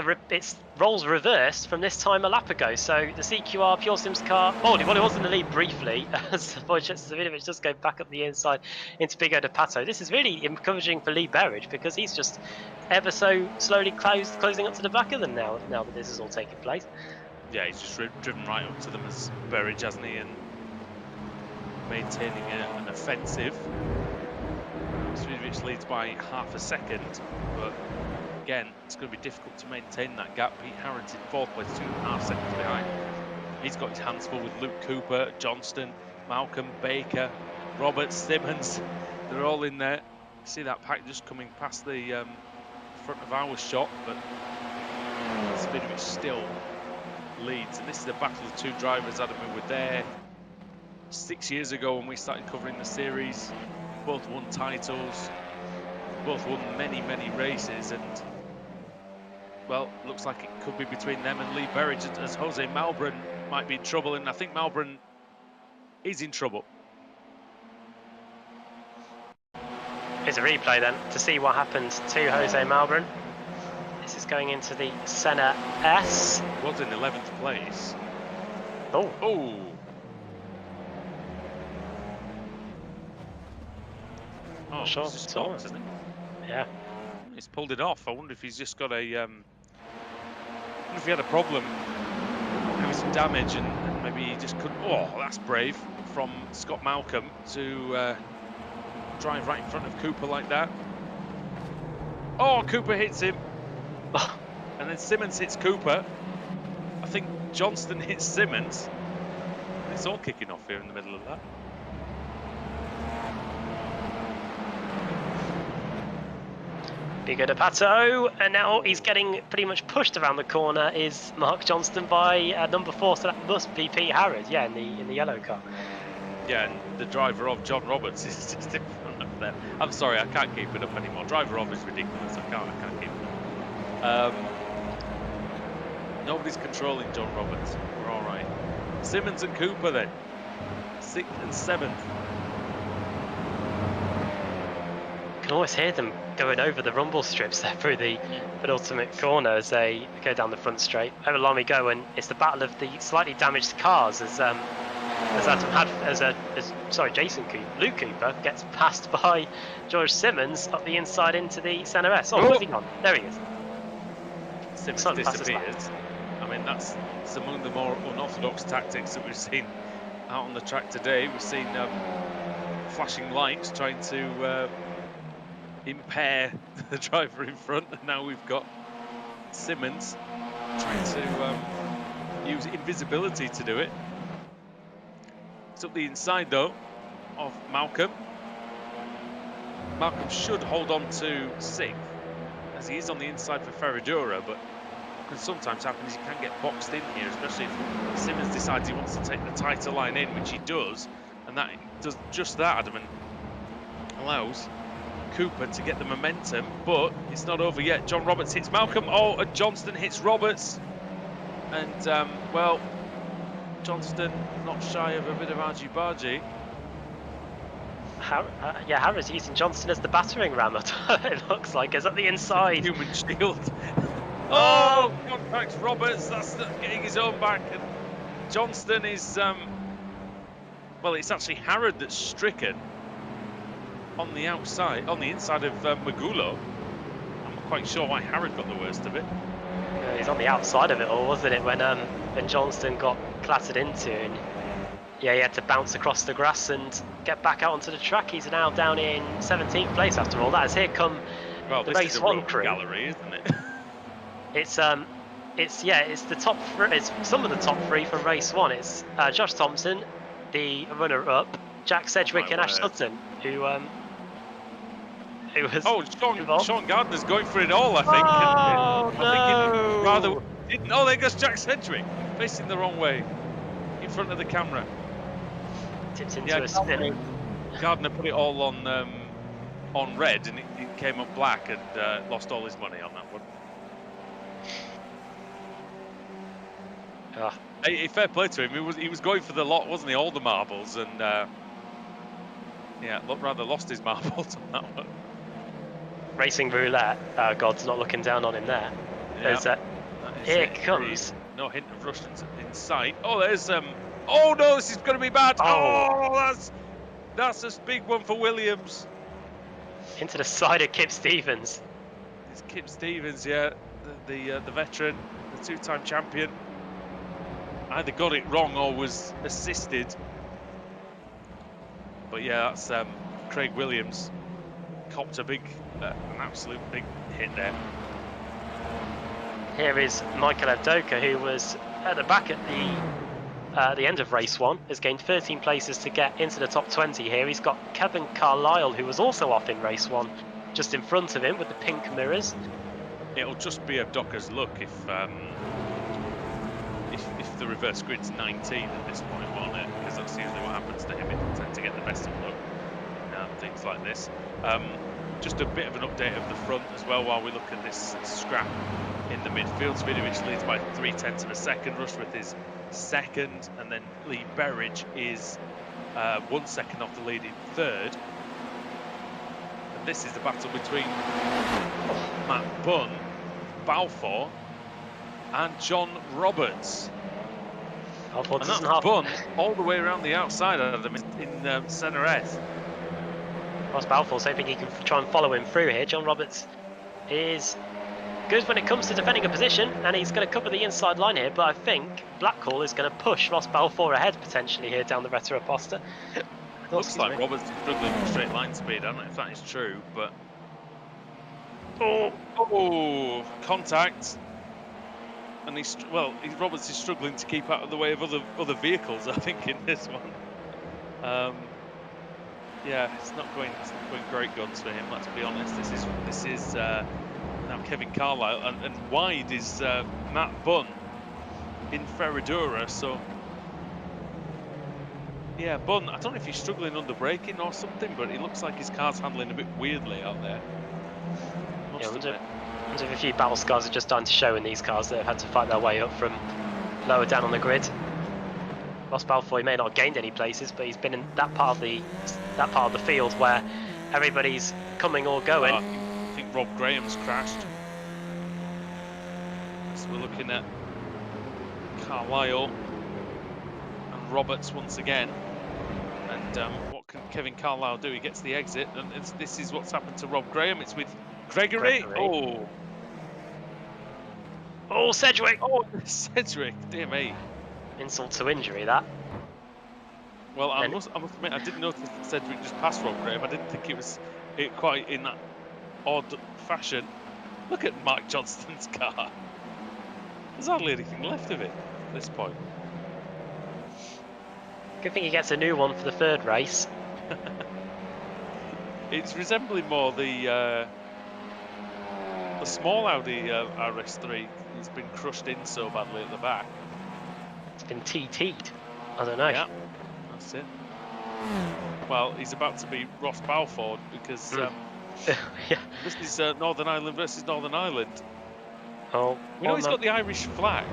roles reversed from this time a lap ago. So the CQR Pure Sims car, well, he was in the lead briefly as Wojciech Savinovic just go back up the inside into Pico de Pato. This is really encouraging for Lee Berridge because he's just ever so slowly closing up to the back of them now that this is all taking place. Yeah, he's just driven right up to them as Berridge, hasn't he? And maintaining an offensive. Savinovic leads by half a second, but again, it's going to be difficult to maintain that gap. Pete Harrington, 4th place, 2.5 seconds behind. He's got his hands full with Luke Cooper, Johnston, Malcolm, Baker, Roberts, Simmons. They're all in there. See that pack just coming past the front of our shot, but Savinovic still leads. And this is the battle of 2 drivers, Adam, who were there 6 years ago when we started covering the series. Both won titles, both won many races, and well, looks like it could be between them and Lee Berridge, as Jose Malbran might be in trouble, and I think Malbran is in trouble. Here's a replay then to see what happened to Jose Malbran. This is going into the Senna S. Was in 11th place. Oh. Oh, sure. he's just stopped, isn't he? Yeah. He's pulled it off. I wonder if he's just got a... I wonder if he had a problem, having some damage, and maybe he just couldn't... Oh, that's brave from Scott Malcolm to drive right in front of Cooper like that. Oh, Cooper hits him. And then Simmons hits Cooper. I think Johnston hits Simmons. It's all kicking off here in the middle of that. Pico de Pato, and now he's getting pretty much pushed around the corner is Mark Johnston by number 4, so that must be Pete Harrod, yeah, in the yellow car. Yeah, and the driver of John Roberts is just in front of them. I'm sorry, I can't keep it up anymore. Driver of is ridiculous. I can't keep it up. Nobody's controlling John Roberts. We're all right. Simmons and Cooper then, 6th and 7th. You can always hear them going over the rumble strips there through the penultimate corner as they go down the front straight. Over the line we go, and it's the battle of the slightly damaged cars as Luke Cooper gets passed by George Simmons up the inside into the Senna S. Oh, where's he gone? There he is. Simmons disappears. I mean, that's among the more unorthodox tactics that we've seen out on the track today. We've seen flashing lights trying to impair the driver in front, and now we've got Simmons trying to use invisibility to do it. It's up the inside though of Malcolm. Malcolm should hold on to 6th as he is on the inside for Ferradura, but what can sometimes happen is he can get boxed in here, especially if Simmons decides he wants to take the tighter line in, which he does, and that does just that, Adam, and allows Cooper to get the momentum, but it's not over yet. John Roberts hits Malcolm. Oh, and Johnston hits Roberts. And, well, Johnston not shy of a bit of argy-bargy. Yeah, Harris using Johnston as the battering ram. It looks like it's at the inside. Human shield. Oh, contacts Roberts. That's getting his own back. And Johnston is, well, it's actually Harrod that's stricken on the outside, on the inside of Magulo. I'm not quite sure why Harrod got the worst of it. He's on the outside of it all, wasn't it, when Johnston got clattered into, and yeah, he had to bounce across the grass and get back out onto the track. He's now down in 17th place after all that. As here come the race one crew. Gallery, isn't it? It's the top three. It's some of the top three from race one. It's Josh Thompson, the runner-up, Jack Sedgwick, and Ash Sutton, who was. Oh, Sean Gardner's going for it all, I think. Oh, no! Oh, there goes Jack Sedgwick, facing the wrong way, in front of the camera. Tipped into a spin. Gardner put it all on red, and it came up black, and lost all his money on that one. Hey, fair play to him. He was going for the lot, wasn't he? All the marbles, and yeah, rather lost his marbles on that one. Racing roulette. God's not looking down on him there. Yeah, here it comes. No hint of Russians in sight. Oh, there's oh no, this is going to be bad. Oh, that's a big one for Williams. Into the side of Kip Stevens. It's Kip Stevens, yeah, the veteran, the two-time champion. Either got it wrong or was assisted. But yeah, that's Craig Williams. Copped an absolute big hit there. Here is Michael Avdoka, who was at the back at the end of race one, has gained 13 places to get into the top 20 here. He's got Kevin Carlisle, who was also off in race one, just in front of him with the pink mirrors. It'll just be Avdoka's luck if the reverse grid's 19 at this point, won't it? Because that's usually what happens to him. He'll tend to get the best of luck. Things like this. Just a bit of an update of the front as well while we look at this scrap in the midfield. Svidovic leads by 0.3 of a second. Rushworth is second, and then Lee Berridge is 1 second off the lead in third. And this is the battle between Matt Bunn, Balfour, and John Roberts. And that's Bunn all the way around the outside of them in centre S. Ross Balfour's hoping he can try and follow him through here. John Roberts is good when it comes to defending a position, and he's going to cover the inside line here, but I think Blackhall is going to push Ross Balfour ahead potentially here down the Retro Aposta. Looks like Roberts is struggling with straight line speed. I don't know if that is true, but... Oh, contact. And Roberts is struggling to keep out of the way of other vehicles, I think, in this one. Yeah, it's not going great guns for him. Let's be honest. This is now Kevin Carlisle, and wide is Matt Bunn in Ferradura. So yeah, Bunn. I don't know if he's struggling under braking or something, but it looks like his car's handling a bit weirdly out there. A few battle scars are just starting to show in these cars that have had to fight their way up from lower down on the grid. Ross Balfour may not have gained any places, but he's been in that part of the field where everybody's coming or going. I think Rob Graham's crashed. So we're looking at Carlisle and Roberts once again. And what can Kevin Carlisle do? He gets the exit, and this is what's happened to Rob Graham. It's with Gregory. Oh, Sedgwick. Oh, Sedgwick. Dear me. Insult to injury, that. Well, I must admit, I didn't notice that Sedgwick just passed Rob Graham. I didn't think it was quite in that odd fashion. Look at Mark Johnston's car. There's hardly anything left of it at this point. Good thing he gets a new one for the third race. It's resembling more the small Audi RS3. It's been crushed in so badly at the back. It's been TT'd. I don't know. Yeah, that's it. Well, he's about to be Ross Balfour because yeah. This is Northern Ireland versus Northern Ireland. Oh, you know he's got the Irish flag.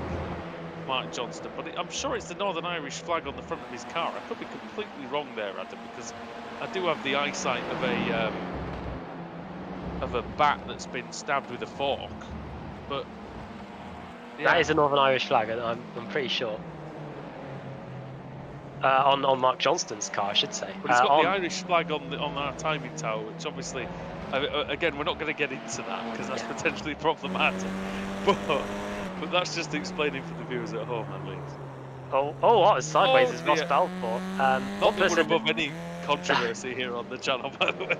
Mark Johnston, but I'm sure it's the Northern Irish flag on the front of his car. I could be completely wrong there, Adam, because I do have the eyesight of a bat that's been stabbed with a fork. But yeah. That is a Northern Irish flag, I'm pretty sure. On Mark Johnston's car, I should say. But it's got the Irish flag on our timing tower, which obviously, again, we're not going to get into that because that's potentially problematic. But that's just explaining for the viewers at home, at least. Oh, what was sideways is Ross Balfour. Not that we're above any controversy here on the channel, by the way.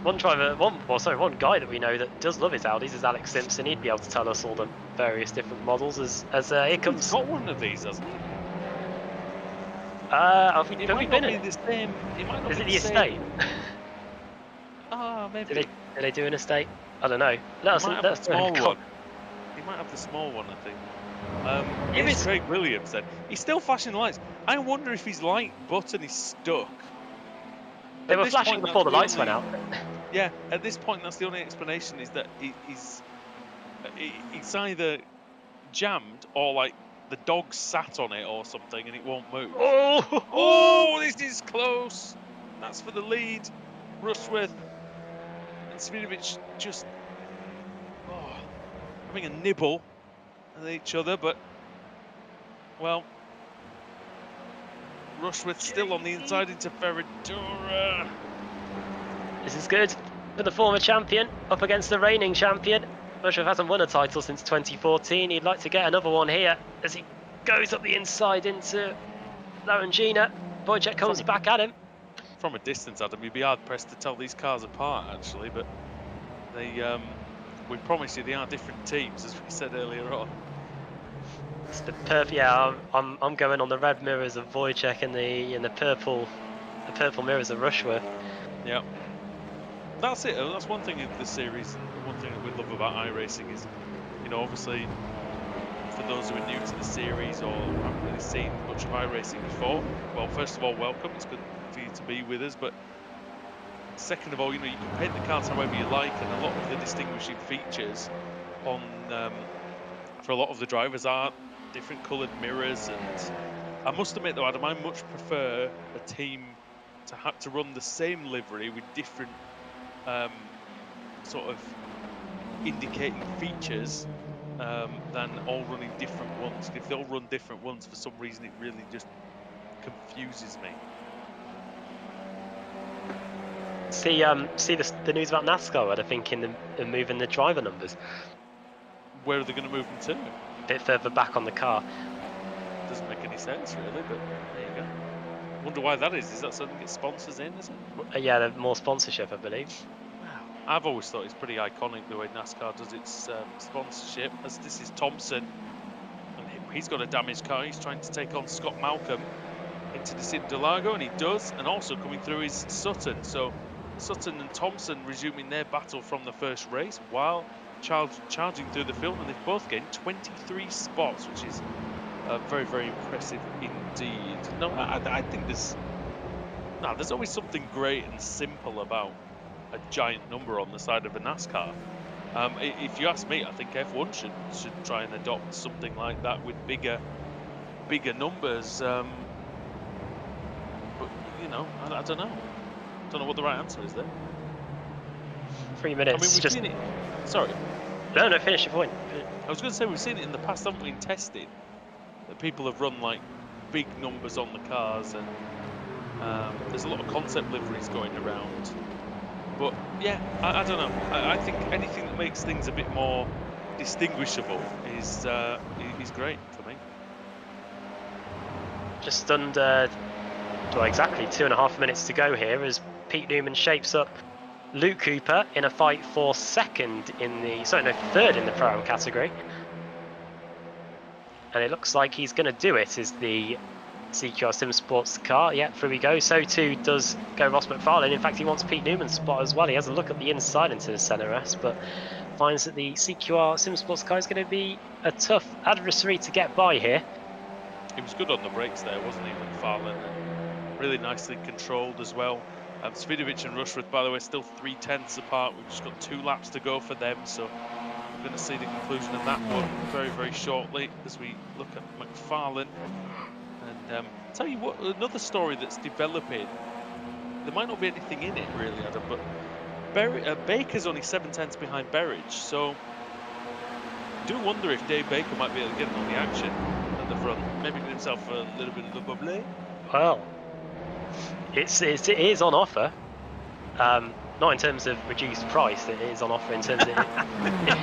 One guy that we know that does love his Audis is Alex Simpson. He'd be able to tell us all the various different models as here comes. He's got one of these, hasn't he? Have we been in the same? Is it the estate? Maybe. Did they do an estate? I don't know. Let us the small one. He might have the small one, I think. It's Craig Williams then. He's still flashing lights. I wonder if his light button is stuck. They were flashing before the lights went out. Yeah, at this point, that's the only explanation, is that he's either jammed or like the dog sat on it or something and it won't move. Oh, this is close. That's for the lead. Rushworth and Svidovic just having a nibble at each other, but well, Rushworth still on the inside into Ferradura. This is good for the former champion up against the reigning champion. Rushworth hasn't won a title since 2014. He'd like to get another one here as he goes up the inside into Larangina. Wojciech comes back at him. From a distance, Adam, you'd be hard pressed to tell these cars apart, actually, but they, we promise you, they are different teams, as we said earlier on. It's the perfect. Yeah, I'm going on the red mirrors of Wojciech and the purple mirrors of Rushworth. Yeah, that's it. That's one thing in the series. One thing that we love about iRacing is, you know, obviously, for those who are new to the series or haven't really seen much of iRacing before, well, first of all, welcome. It's good for you to be with us, but second of all, you know, you can paint the cars however you like, and a lot of the distinguishing features on for a lot of the drivers are different coloured mirrors. And I must admit though, Adam, I much prefer a team to have to run the same livery with different sort of indicating features than all running different ones. If they all run different ones, for some reason it really just confuses me. See the news about NASCAR, I think, in moving the driver numbers. Where are they going to move them to? A bit further back on the car. Doesn't make any sense, really, but there you go. Wonder why that is. Is that something that sponsors in, is it? Yeah, there's more sponsorship, I believe. Wow. I've always thought it's pretty iconic the way NASCAR does its sponsorship. As this is Thompson, and he's got a damaged car. He's trying to take on Scott Malcolm into this Interlagos, and he does, and also coming through is Sutton. So Sutton and Thompson resuming their battle from the first race while charging through the field, and they've both gained 23 spots, which is very, very impressive indeed. No, I think there's always something great and simple about a giant number on the side of a NASCAR. If you ask me, I think F1 should try and adopt something like that with bigger numbers. But you know, I don't know. I don't know what the right answer is there. 3 minutes. I mean, we've seen it. Sorry. No, finish your point. I was going to say, we've seen it in the past, haven't we, in testing, that people have run like big numbers on the cars, and there's a lot of concept liveries going around. But yeah, I don't know. I think anything that makes things a bit more distinguishable is great for me. Just under, well, exactly 2.5 minutes to go here as Pete Newman shapes up Luke Cooper in a fight for third in the Pro-Am category. And it looks like he's going to do it, is the CQR Sim Sports car. Yeah, through we go. So too does go Ross McFarlane. In fact, he wants Pete Newman's spot as well. He has a look at the inside into the centre S, but finds that the CQR Sim Sports car is going to be a tough adversary to get by here. He was good on the brakes there, wasn't he, McFarlane? Really nicely controlled as well. Svidovic and Rushworth, by the way, still 3/10 apart. We've just got 2 laps to go for them, so going to see the conclusion of that one very, very shortly as we look at McFarlane. And tell you what, another story that's developing. There might not be anything in it really, Adam, but Baker's only 7 tenths behind Berridge, so I do wonder if Dave Baker might be able to get on the action at the front, maybe get himself a little bit of the bubbly. Well, it is on offer. Not in terms of reduced price, it is on offer in terms of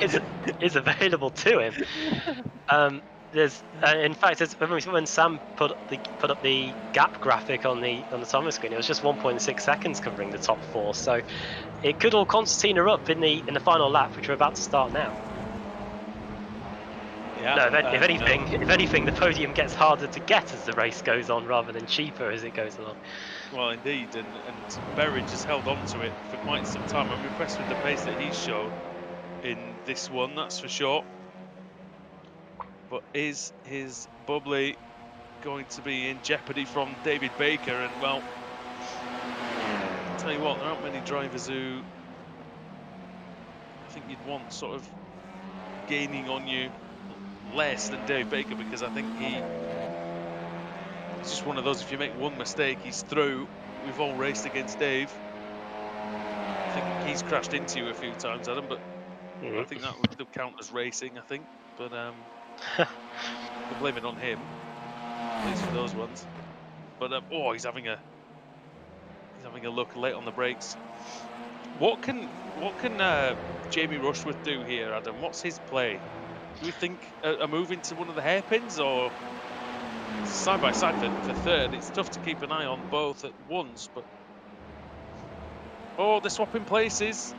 it is available to him. There's, in fact, when Sam put up the gap graphic on the timer screen, it was just 1.6 seconds covering the top 4. So it could all concertina up in the final lap, which we're about to start now. Yeah. No, if anything, the podium gets harder to get as the race goes on, rather than cheaper as it goes along. Well, indeed, and Berridge has held on to it for quite some time. I'm impressed with the pace that he's shown in this one, that's for sure. But is his bubbly going to be in jeopardy from David Baker? And well, I'll tell you what, there aren't many drivers who I think you'd want sort of gaining on you less than Dave Baker, because I think he's just one of those, if you make one mistake, he's through. We've all raced against Dave. I think he's crashed into you a few times, Adam, but I think that would still count as racing, I think. But we'll blame it on him, at least for those ones. But oh, he's having a look late on the brakes. What can Jamie Rushworth do here, Adam? What's his play? Do we think a move into one of the hairpins, or side by side for third? It's tough to keep an eye on both at once, but oh, they're swapping places.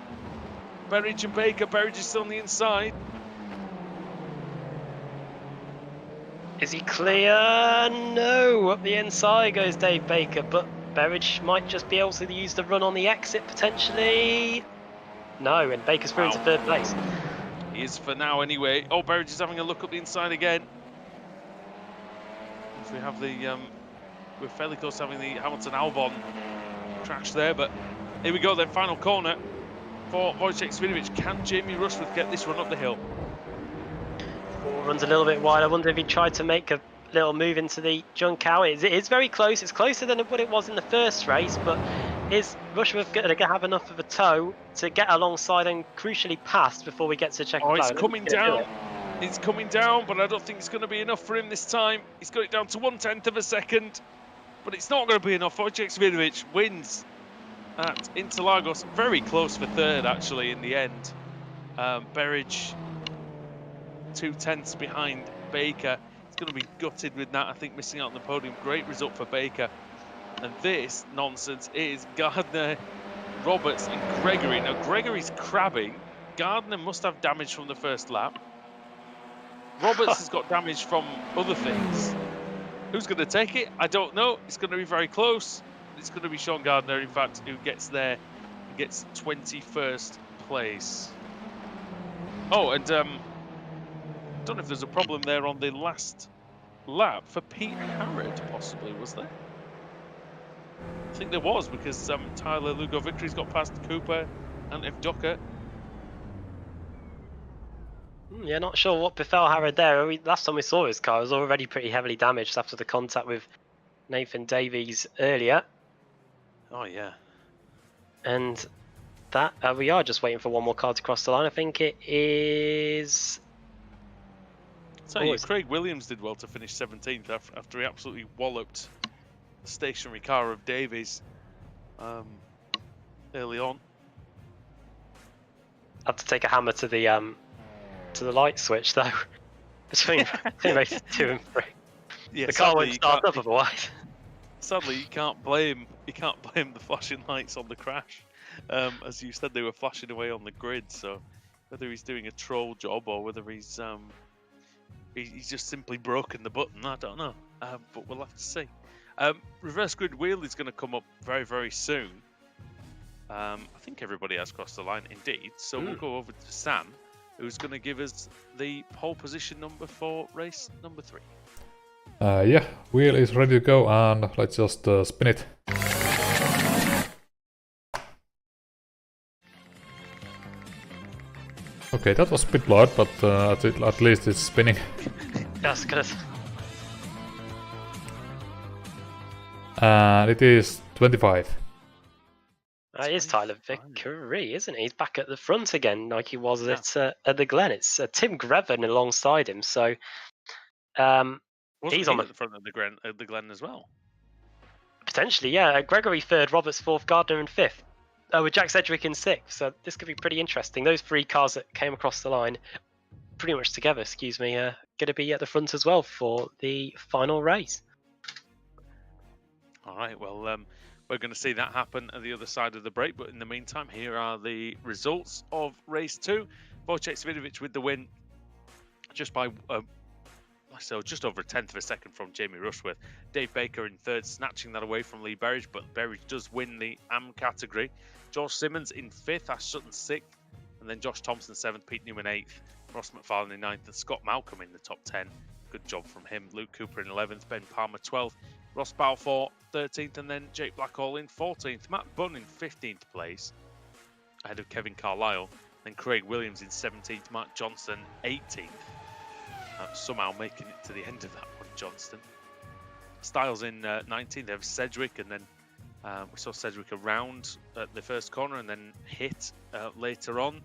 Berridge and Baker. Berridge is still on the inside. Is he clear? No, up the inside goes Dave Baker, but Berridge might just be able to use the run on the exit potentially. No, and Baker's through into third place. He is for now anyway. Oh, Berridge is having a look up the inside again. If we have the, we're fairly close to having the Hamilton-Albon crash there, but here we go then, final corner for Wojciech Svinovic. Can Jamie Rushworth get this run up the hill? Runs a little bit wide. I wonder if he tried to make a little move into the junk out. It is very close. It's closer than what it was in the first race, but is Rushworth going to have enough of a toe to get alongside and crucially past before we get to check? Oh, it's coming down. It's coming down, but I don't think it's going to be enough for him this time. He's got it down to 1/10 of a second, but it's not going to be enough. Wojciech Svinovic wins at Interlagos. Very close for third, actually, in the end. Berridge 2/10 behind Baker. He's going to be gutted with that, I think, missing out on the podium. Great result for Baker. And this nonsense is Gardner, Roberts and Gregory. Now, Gregory's crabbing. Gardner must have damage from the first lap. Roberts has got damage from other things. Who's going to take it? I don't know. It's going to be very close. It's going to be Sean Gardner, in fact, who gets there and gets 21st place. Oh, and I don't know if there's a problem there on the last lap for Pete Harrod, possibly, was there? I think there was, because Tyler Lugo Victory's got past Cooper and Evdoka. Yeah, not sure what befell Harrod there. Last time we saw his car, it was already pretty heavily damaged after the contact with Nathan Davies earlier. Oh, yeah. And that we are just waiting for one more car to cross the line. I think it is... So Craig Williams did well to finish 17th after he absolutely walloped the stationary car of Davies early on. Had to take a hammer to the light switch though. Between races 2 and 3. Yeah, the car won't start up otherwise. Sadly, you can't blame the flashing lights on the crash. As you said, they were flashing away on the grid. So whether he's doing a troll job or whether he's just simply broken the button, I don't know. But we'll have to see. Reverse grid wheel is going to come up very, very soon. I think everybody has crossed the line indeed. So we'll go over to Sam, who's going to give us the pole position number for race number 3. Yeah, wheel is ready to go, and let's just spin it. Okay, that was a bit loud, but at least it's spinning. That's good. And it is 25. It is Tyler Vickery, isn't he? He's back at the front again, like he was at the Glen. It's Tim Greven alongside him, so He's on at the front of the Glen as well. Potentially, yeah. Gregory third, Roberts fourth, Gardner in fifth, with Jack Sedgwick in sixth. So this could be pretty interesting. Those 3 cars that came across the line, pretty much together, going to be at the front as well for the final race. All right, well, we're going to see that happen at the other side of the break. But in the meantime, here are the results of race 2. Wojciech Svidovic with the win, just by just over a tenth of a second from Jamie Rushworth. Dave Baker in third, snatching that away from Lee Berridge, but Berridge does win the AM category. George Simmons in fifth, Ash Sutton sixth, and then Josh Thompson seventh, Pete Newman eighth, Ross McFarlane in ninth, and Scott Malcolm in the top 10. Good job from him. Luke Cooper in 11th, Ben Palmer 12th, Ross Balfour 13th, and then Jake Blackhall in 14th. Matt Bunn in 15th place, ahead of Kevin Carlisle. Then Craig Williams in 17th, Mark Johnson 18th. Somehow making it to the end of that one, Johnston. Styles in 19th, there was Sedgwick, and then we saw Sedgwick around at the first corner and then hit later on.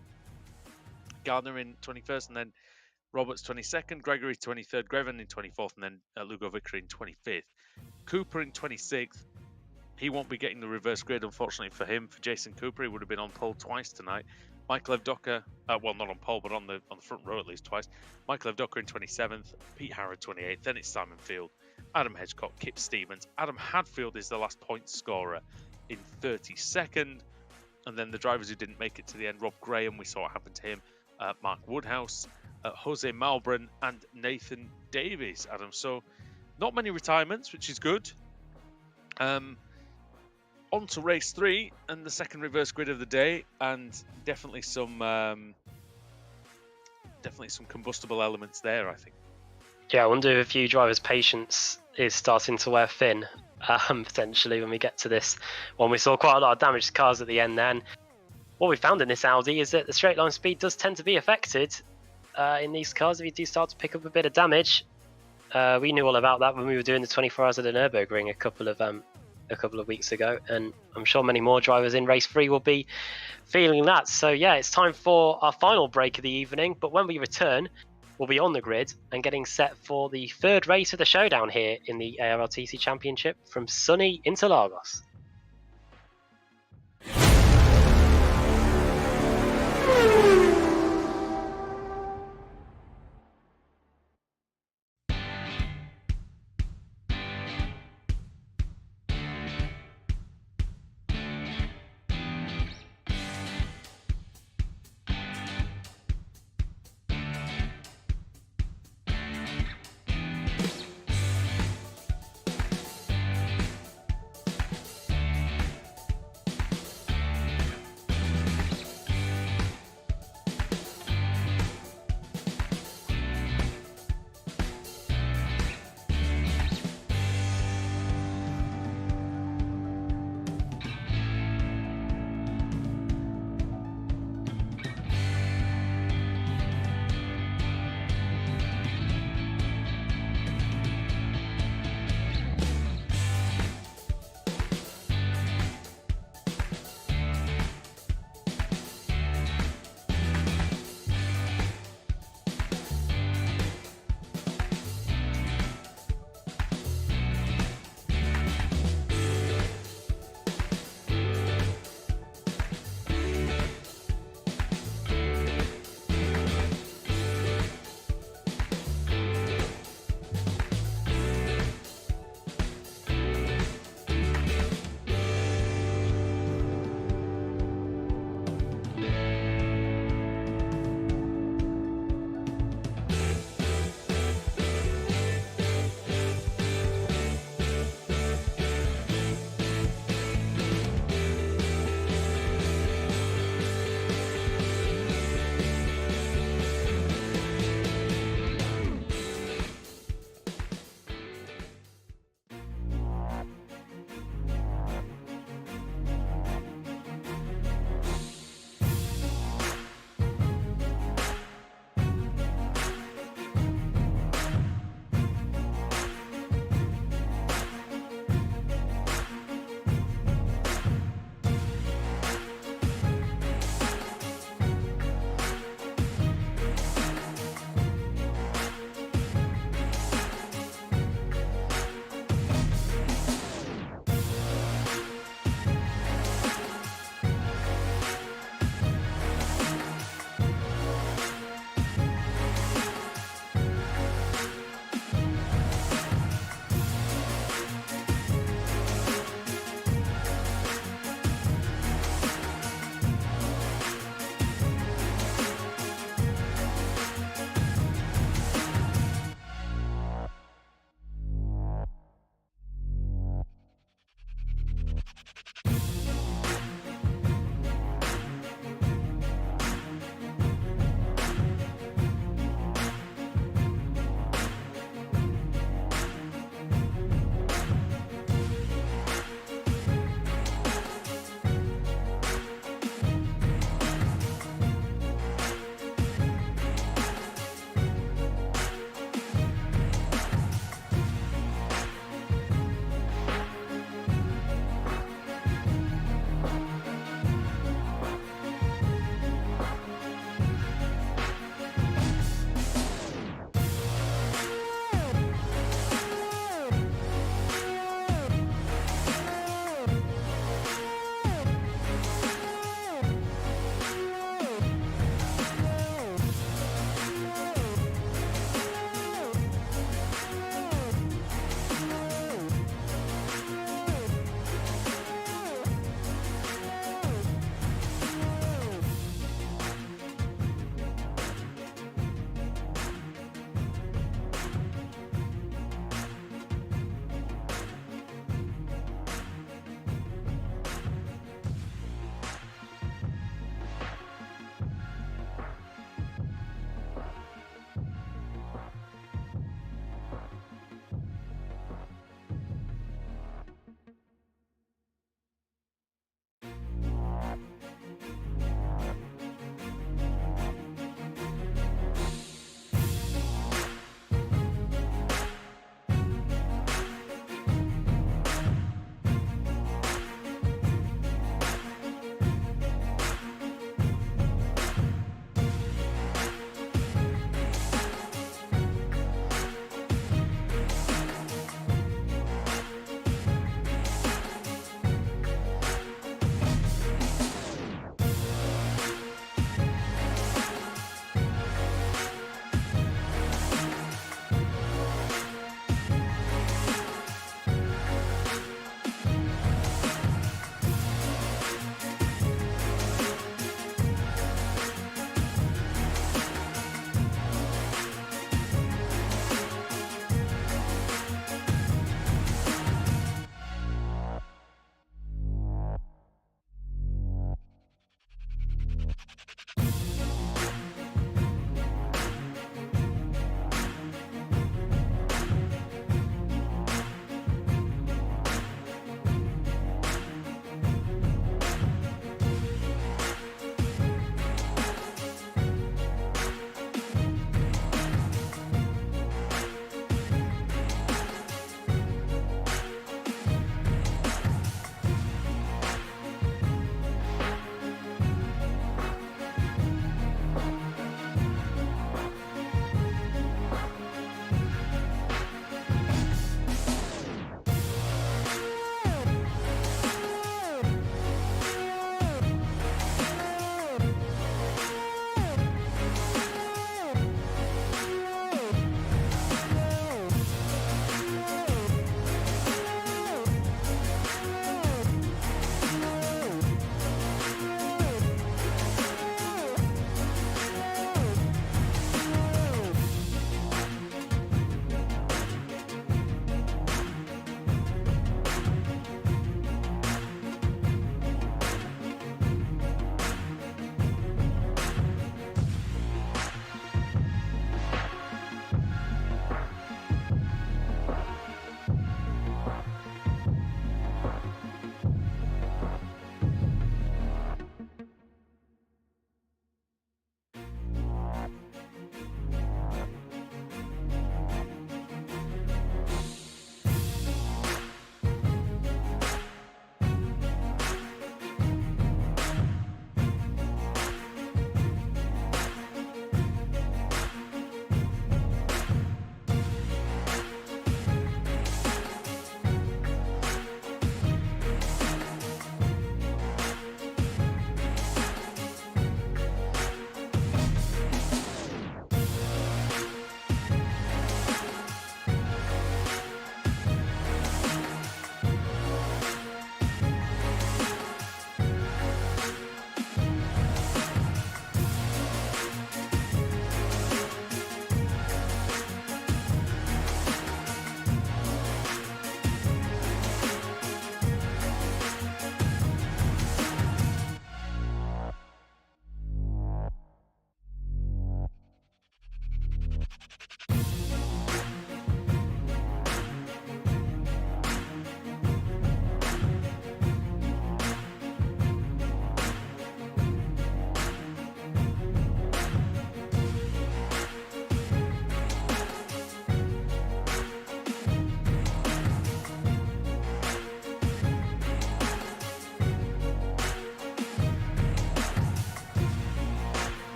Gardner in 21st, and then Roberts 22nd, Gregory 23rd, Greven in 24th, and then Lugo Vickery in 25th. Cooper in 26th. He won't be getting the reverse grid, unfortunately for him. For Jason Cooper, he would have been on pole twice tonight. Michael Evdoka, well, not on pole, but on the front row at least twice. Michael Evdoka in 27th, Pete Harrod 28th, then it's Simon Field, Adam Hedgecock, Kip Stevens. Adam Hadfield is the last point scorer in 32nd. And then the drivers who didn't make it to the end, Rob Graham, we saw what happened to him, Mark Woodhouse, Jose Malbran, and Nathan Davies, Adam. So not many retirements, which is good. On to race 3 and the second reverse grid of the day, and definitely some combustible elements there, I think. Yeah, I wonder if a few drivers' patience is starting to wear thin, potentially, when we get to this one. We saw quite a lot of damaged cars at the end then. What we found in this Audi is that the straight line speed does tend to be affected in these cars if you do start to pick up a bit of damage. We knew all about that when we were doing the 24 hours at the Nürburgring a couple of weeks ago, and I'm sure many more drivers in race 3 will be feeling that. So yeah, it's time for our final break of the evening, but when we return, we'll be on the grid and getting set for the third race of the Showdown here in the ARLTC Championship from sunny Interlagos.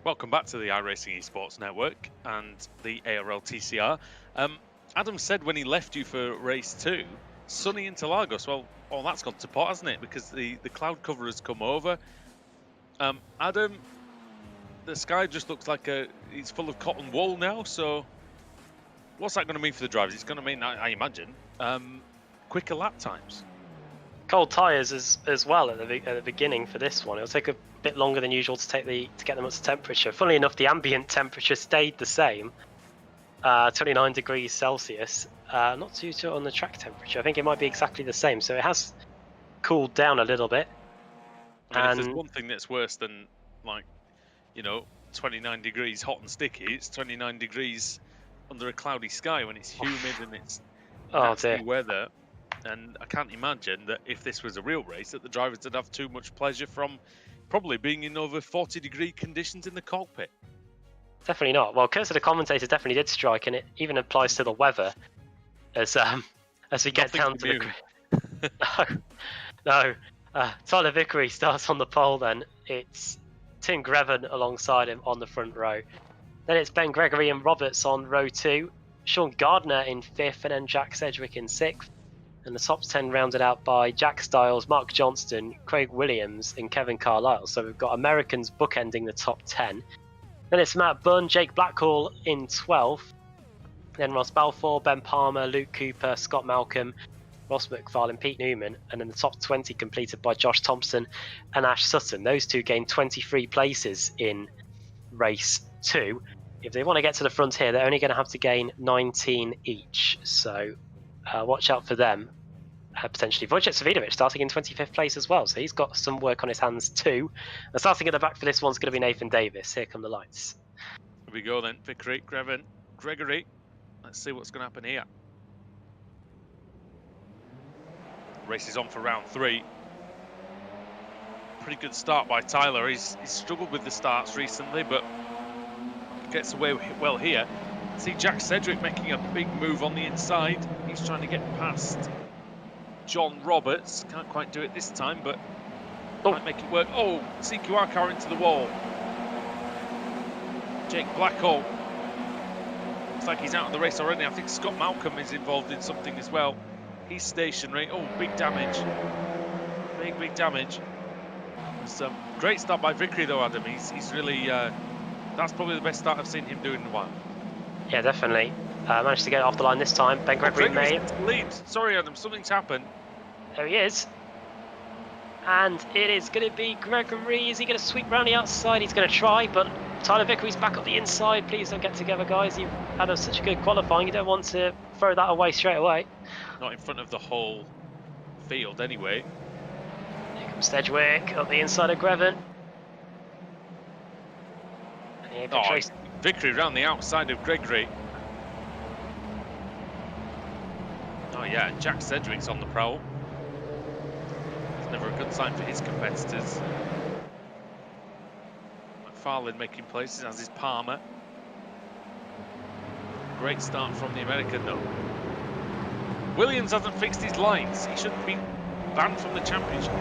Welcome back to the iRacing Esports Network and the ARLTCR. Adam said when he left you for race 2, sunny Interlagos. Well, all that's gone to pot, hasn't it? Because the cloud cover has come over. Adam, the sky just looks like it's full of cotton wool now. So what's that going to mean for the drivers? It's going to mean, I imagine, quicker lap times. Cold tyres as well at the beginning for this one. It'll take a bit longer than usual to get them up to temperature. Funnily enough, the ambient temperature stayed the same, 29 degrees Celsius. Not too sure on the track temperature. I think it might be exactly the same. So it has cooled down a little bit. I mean, if there's one thing that's worse than, like, 29 degrees hot and sticky, it's 29 degrees under a cloudy sky when it's humid and it's nasty weather. And I can't imagine that if this was a real race, that the drivers would have too much pleasure from probably being in over 40-degree conditions in the cockpit. Definitely not. Well, Curse of the Commentator definitely did strike, and it even applies to the weather as we get down to the grid. No. Tyler Vickery starts on the pole then. It's Tim Greven alongside him on the front row. Then it's Ben Gregory and Roberts on row 2. Sean Gardner in 5th, and then Jack Sedgwick in 6th. And the top 10 rounded out by Jack Stiles, Mark Johnston, Craig Williams, and Kevin Carlisle. So we've got Americans bookending the top 10. Then it's Matt Bunn, Jake Blackhall in 12th. Then Ross Balfour, Ben Palmer, Luke Cooper, Scott Malcolm, Ross McFarlane, Pete Newman. And then the top 20 completed by Josh Thompson and Ash Sutton. Those two gained 23 places in race 2. If they want to get to the front here, they're only going to have to gain 19 each. So watch out for them. Potentially Wojciech Savidovic starting in 25th place as well, so he's got some work on his hands too. And starting at the back for this one's going to be Nathan Davis. Here come the lights. Here we go then. Vickery, Greven, Gregory. Let's see what's going to happen here. Race is on for round 3. Pretty good start by Tyler. He's struggled with the starts recently, but gets away well here. See Jack Sedgwick making a big move on the inside. He's trying to get past John Roberts. Can't quite do it this time, but might make it work. Oh, CQR car into the wall. Jake Blackhall. Looks like he's out of the race already. I think Scott Malcolm is involved in something as well. He's stationary. Oh, big damage. Big damage. Some great start by Vickery though, Adam. He's really, that's probably the best start I've seen him do in a while. Yeah, definitely. Managed to get it off the line this time. Ben Gregory made lead. Sorry, Adam, something's happened. There he is. And it is going to be Gregory. Is he going to sweep round the outside? He's going to try, but Tyler Vickery's back up the inside. Please don't get together, guys. You've had such a good qualifying. You don't want to throw that away straight away. Not in front of the whole field, anyway. Here comes Sedgwick up the inside of Greven. Vickery round the outside of Gregory. Oh yeah, Jack Sedgwick's on the prowl. It's never a good sign for his competitors. McFarlane making places, as is Palmer. Great start from the American though. Williams hasn't fixed his lines. He shouldn't be banned from the championship.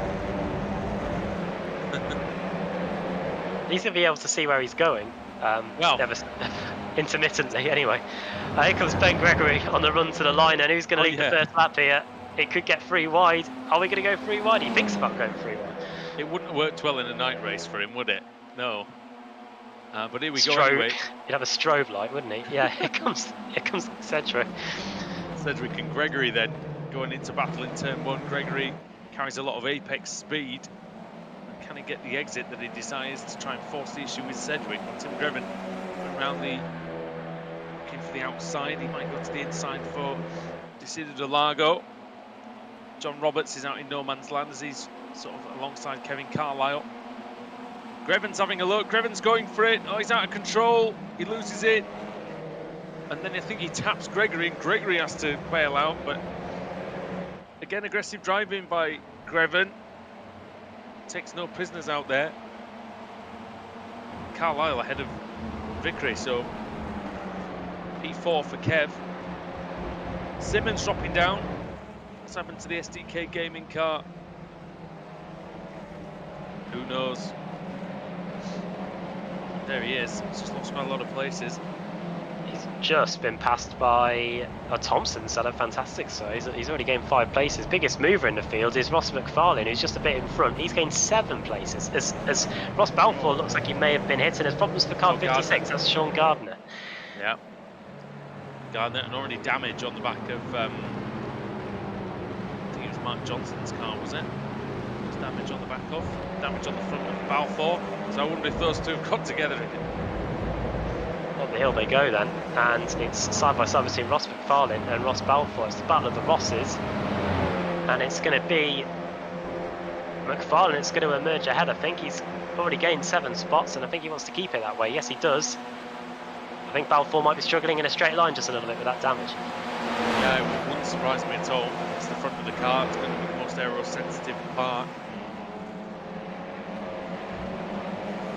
He's going to be able to see where he's going. Well, intermittently anyway. Here comes Ben Gregory on the run to the line, and who's going to lead the first lap here? It could get 3 wide. Are we going to go 3 wide? He thinks about going 3 wide. It wouldn't have worked well in a night race for him, would it? No. But here we go anyway. He'd have a strobe light, wouldn't he? Yeah, here comes Sedgwick. Sedgwick and Gregory then going into battle in turn 1. Gregory carries a lot of apex speed. Can he get the exit that he desires to try and force the issue with Sedgwick? Tim Greven around looking for the outside. He might go to the inside for Interlagos. John Roberts is out in no man's land as he's sort of alongside Kevin Carlisle. Greven's having a look. Greven's going for it. Oh, he's out of control. He loses it. And then I think he taps Gregory, and Gregory has to bail out. But again, aggressive driving by Greven. Takes no prisoners out there. Carlisle ahead of Vickery, so P4 for Kev. Simmons dropping down. What's happened to the SDK gaming car? Who knows? There he is. He's just lost by a lot of places. He's just been passed by Thompson's had a fantastic start. He's already gained 5 places. Biggest mover in the field is Ross McFarlane, who's just a bit in front. He's gained 7 places. As Ross Balfour looks like he may have been hit, and there's problems for car 56. That's Sean Gardner. Yeah. Gardner, and already damage on the back of, I think it was Mark Johnson's car, was it? Just damage on the back of, damage on the front of Balfour. So I wonder if those two have got together again. Up the hill they go then, and it's side by side between Ross McFarlane and Ross Balfour. It's the battle of the Rosses, and it's going to be McFarlane. It's going to emerge ahead. I think he's already gained 7 spots, and I think he wants to keep it that way. Yes, he does. I think Balfour might be struggling in a straight line just a little bit with that damage. Yeah, it wouldn't surprise me at all. It's the front of the car. It's going to be the most aero-sensitive part.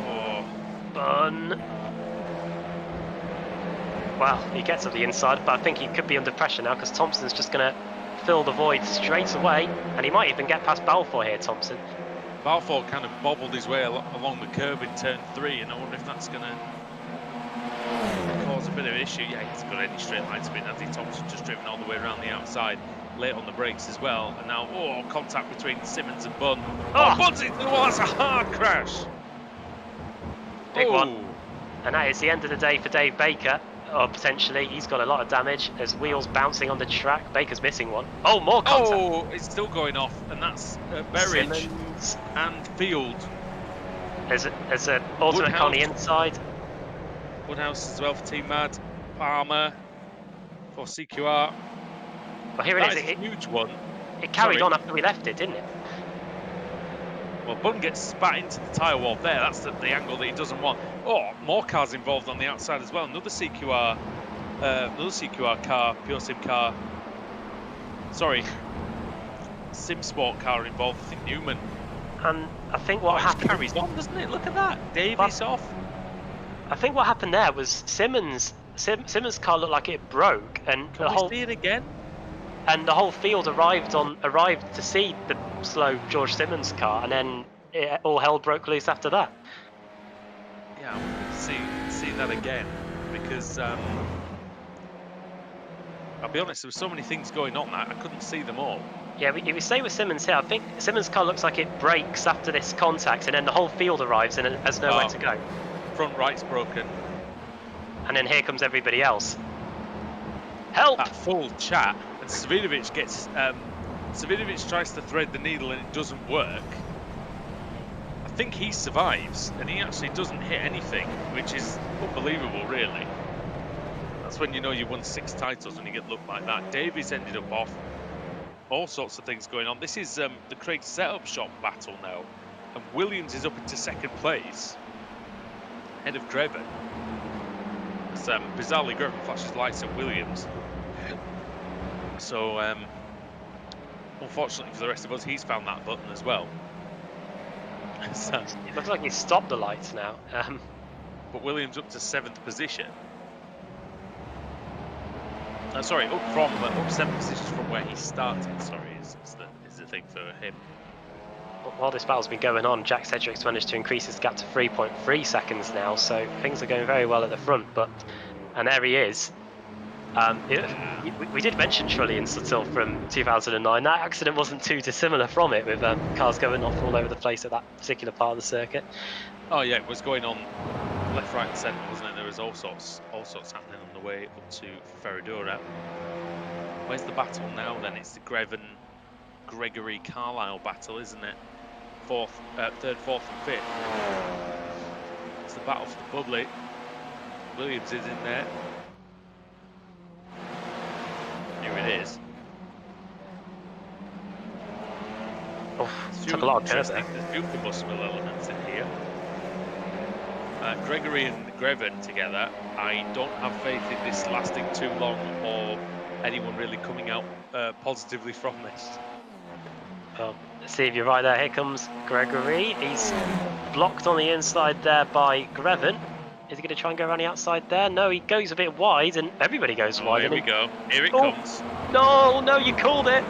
Oh, Bun. Well, he gets up the inside, but I think he could be under pressure now because Thompson's just going to fill the void straight away, and he might even get past Balfour here, Thompson. Balfour kind of bobbled his way along the curb in turn 3, and I wonder if that's going to cause a bit of an issue. Yeah, he's got any straight line spin. I think Thompson just driven all the way around the outside, late on the brakes as well, and now, contact between Simmons and Bunn. Oh, Bunn's into the wall. That's a hard crash. Big one. And that is the end of the day for Dave Baker. Or potentially, he's got a lot of damage as wheels bouncing on the track. Baker's missing one. Oh, more contact. Oh, it's still going off, and that's Berridge Simmons. and Field. There's an ultimate car on the inside. Woodhouse as well for Team Mad. Palmer for CQR. Well, here it is. A huge one. It carried on after we left it, didn't it? Well, Bunn gets spat into the tyre wall there. That's the angle that he doesn't want. Oh, more cars involved on the outside as well. Another CQR car, pure sim car. Sorry, sim sport car involved. I think Newman. And I think what happened carries on, doesn't it? Look at that. Davies off. I think what happened there was Simmons' car looked like it broke, and Can we see it again? And the whole field arrived to see the slow George Simmons car, and then all hell broke loose after that. Yeah, I want to see that again, because I'll be honest, there were so many things going on that I couldn't see them all. Yeah, if we stay with Simmons here, I think Simmons' car looks like it breaks after this contact, and then the whole field arrives and has nowhere to go. Front right's broken. And then here comes everybody else. Help! That full chat, and Savinovic gets... Savinovic tries to thread the needle and it doesn't work. I think he survives, and he actually doesn't hit anything, which is unbelievable, really. That's when you know you won 6 titles, when you get looked like that. Davies ended up off. All sorts of things going on. This is the Craig setup shop battle now, and Williams is up into 2nd place, ahead of Greven. Bizarrely, Greven flashes lights at Williams. So, unfortunately for the rest of us, he's found that button as well. So, it looks like he's stopped the lights now. But Williams up to 7th position. Sorry, up 7 positions from where he started. Sorry, is the thing for him. While this battle's been going on, Jack Cedric's managed to increase his gap to 3.3 seconds now, so things are going very well at the front. And there he is. We did mention Trulli and Suttle from 2009. That accident wasn't too dissimilar from it, with cars going off all over the place at that particular part of the circuit. Oh yeah, it was going on left, right, and centre, wasn't it? There was all sorts happening on the way up to Ferradura. Where's the battle now? Then it's the Gregory Carlisle battle, isn't it? 3rd, 4th, and 5th. It's the battle for the public. Williams is in there. Here it is. Oh, took a lot of turns there. There's few combustible elements in here. Gregory and Greven together. I don't have faith in this lasting too long, or anyone really coming out positively from this. Well, let's see if you're right there. Here comes Gregory. He's blocked on the inside there by Greven. Is he going to try and go around the outside there? No, he goes a bit wide, and everybody goes wide. Here we go. Here it comes. No, you called it.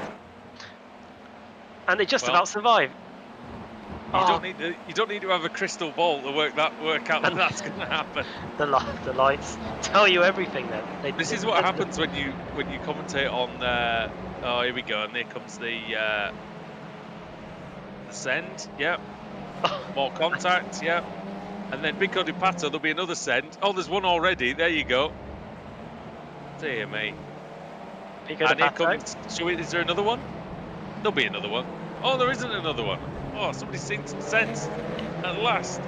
And they just about survived. You don't need to have a crystal ball to work out that that's going to happen. The lights tell you everything. Then This is what happens when you commentate on. Oh, here we go, and there comes the send. Yep. More contact. Yep. And then Pico di Pato, there'll be another send. Oh, there's one already. There you go. Dear me. Pico di Pato. Is there another one? There'll be another one. Oh, there isn't another one. Oh, somebody's seen some sense at last.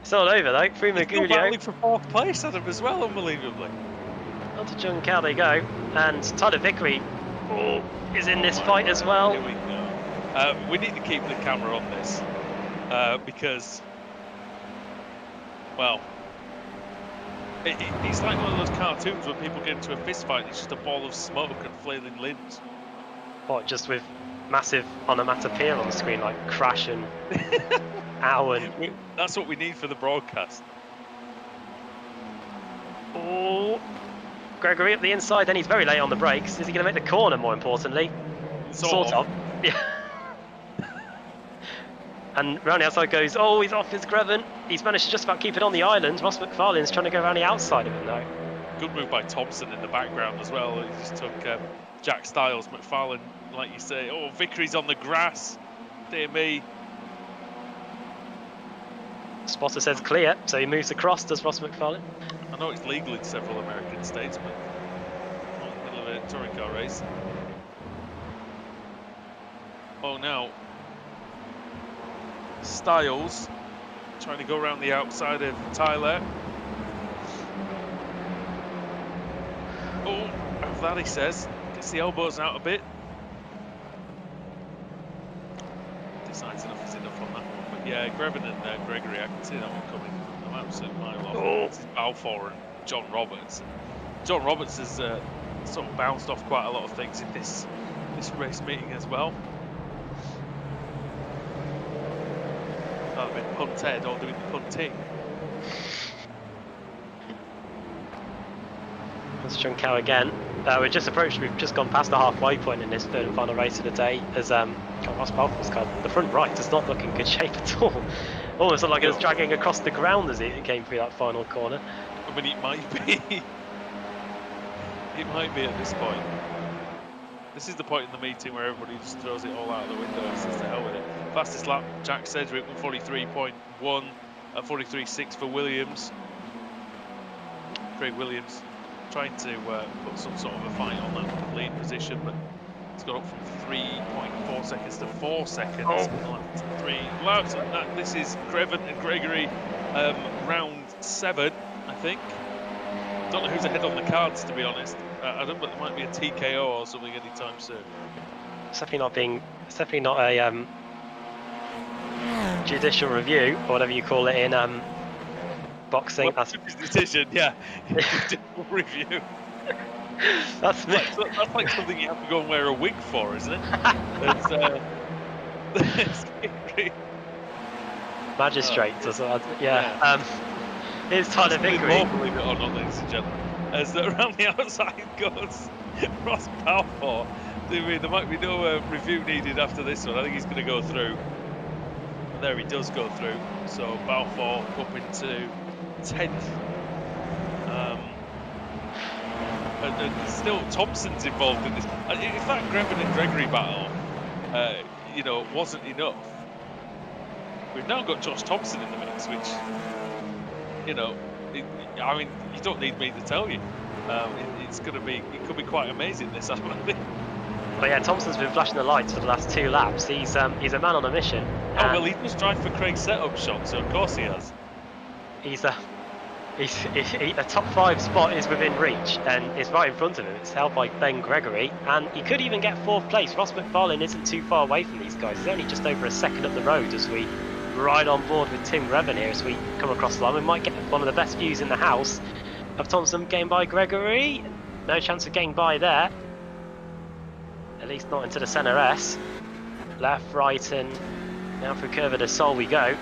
It's all over though. Primo Still battling for 4th place, Adam, as well, unbelievably. On to Juncal they go, and Tyler Vickery is in this fight as well. Here we go. We need to keep the camera on this because, well, it's like one of those cartoons when people get into a fist fight. It's just a ball of smoke and flailing limbs. What, just with massive onomatopoeia on the screen, like crash and ow and... That's what we need for the broadcast. Oh, Gregory up the inside, then he's very late on the brakes. Is he going to make the corner, more importantly? Sort of. Yeah. And round the outside goes, oh, he's off his Greven. He's managed to just about keep it on the island. Ross McFarlane's trying to go around the outside of him, though. Good move by Thompson in the background as well. He just took Jack Styles, McFarlane, like you say. Oh, Vickery's on the grass. Dear me. Spotter says clear, so he moves across, does Ross McFarlane. I know it's legal in several American states, but not in the middle of a touring car race. Oh, now Styles trying to go around the outside of Tyler. Oh, have that, he says. Gets the elbows out a bit. Decides enough is enough on that one. But yeah, Greven and Gregory, I can see that one coming. I'm absolutely mile off. This is Balfour and John Roberts. John Roberts has sort of bounced off quite a lot of things in this race meeting as well. I've been punted or doing the punting. That's Juncal again. We've just gone past the halfway point in this third and final race of the day as Ross Balfour's car, the front right does not look in good shape at all. Almost looked like it was dragging across the ground as it came through that final corner. I mean, it might be. It might be at this point. This is the point in the meeting where everybody just throws it all out of the window and says to hell with it. Fastest lap, Jack Sedgwick, 143.1 at 43.6 for Williams. Craig Williams trying to put some sort of a fight on that lead position, but it's got up from 3.4 seconds to 4 seconds. Oh. 3 laps. This is Greven and Gregory, round 7, I think. Don't know who's ahead on the cards, to be honest. I don't, but there might be a TKO or something anytime soon. It's definitely not a judicial review or whatever you call it in boxing. Well, that's his decision, yeah. Judicial review. That's me. That's like something you have to go and wear a wig for, isn't it? Magistrates or something. Yeah. Here's Tyler Vickery. Believe it or not, ladies and gentlemen. As around the outside goes Ross Balfour. There might be no review needed after this one. I think he's going to go through. And there he does go through. So Balfour up into 10th. And still Thompson's involved in this. If that Greven and Gregory battle, wasn't enough, we've now got Josh Thompson in the mix, which, I mean, you don't need me to tell you. It could be quite amazing, this, I think. But yeah, Thompson's been flashing the lights for the last 2 laps. He's a man on a mission. Oh, well, he does drive for Craig's setup shot, so of course he has. A top 5 spot is within reach, and it's right in front of him. It's held by Ben Gregory, and he could even get 4th place. Ross McFarlane isn't too far away from these guys. He's only just over a second up the road as we ride on board with Tim Greven here as we come across the line. We might get one of the best views in the house of Thompson getting by Gregory. No chance of getting by there. At least not into the centre S. Left, right, and now through Curva de Sol we go.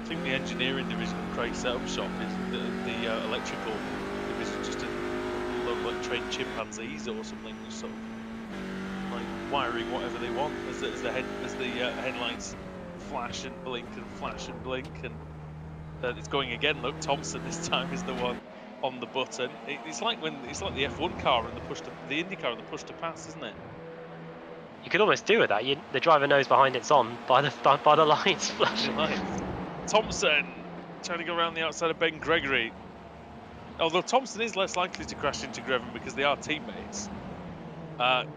I think the engineering division of Craig's setup shop is the electrical division, just a load of like trained chimpanzees or something, just sort of like wiring whatever they want as the headlights flash and blink and flash and blink, and it's going again. Look, Thompson this time is the one on the button. It's like the F1 car and the Indy car and the push to pass, isn't it? You could almost do with that. The driver knows behind it's on by the lights flashing. Thompson trying to go around the outside of Ben Gregory. Although Thompson is less likely to crash into Grevin because they are teammates,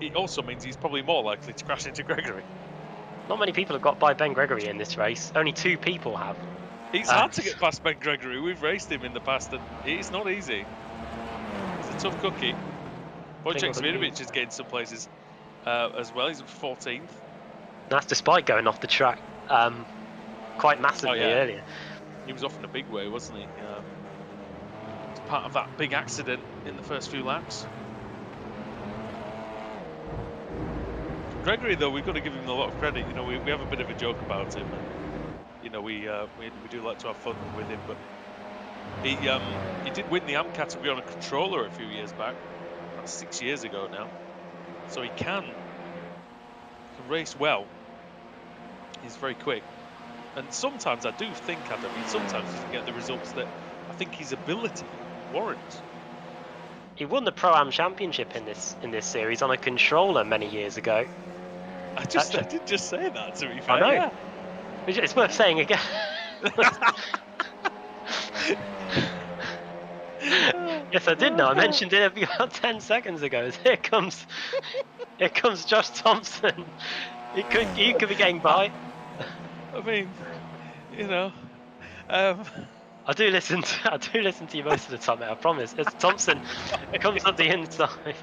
it also means he's probably more likely to crash into Gregory. Not many people have got by Ben Gregory in this race. Only 2 people have. It's hard to get past Ben Gregory. We've raced him in the past, and it's not easy. It's a tough cookie. Wojciech Zvirovic is getting some places as well. He's at 14th. That's despite going off the track quite massively earlier. He was off in a big way, wasn't he? It's part of that big accident in the first few laps. Gregory, though, we've got to give him a lot of credit. You know, we have a bit of a joke about him, and you know, we do like to have fun with him. But he did win the AMP category on a controller a few years back. That's 6 years ago now. So he can race well. He's very quick, and sometimes I do think, Adam, sometimes he doesn't get the results that I think his ability warrants. He won the Pro-Am Championship in this series on a controller many years ago. I did just say that, to be fair. I know. Yeah. It's worth saying again. Yes, I did know. I mentioned it about 10 seconds ago. Here comes Josh Thompson. He could be getting by. I mean, you know. I do listen to you most of the time, mate, I promise. As Thompson comes up the inside.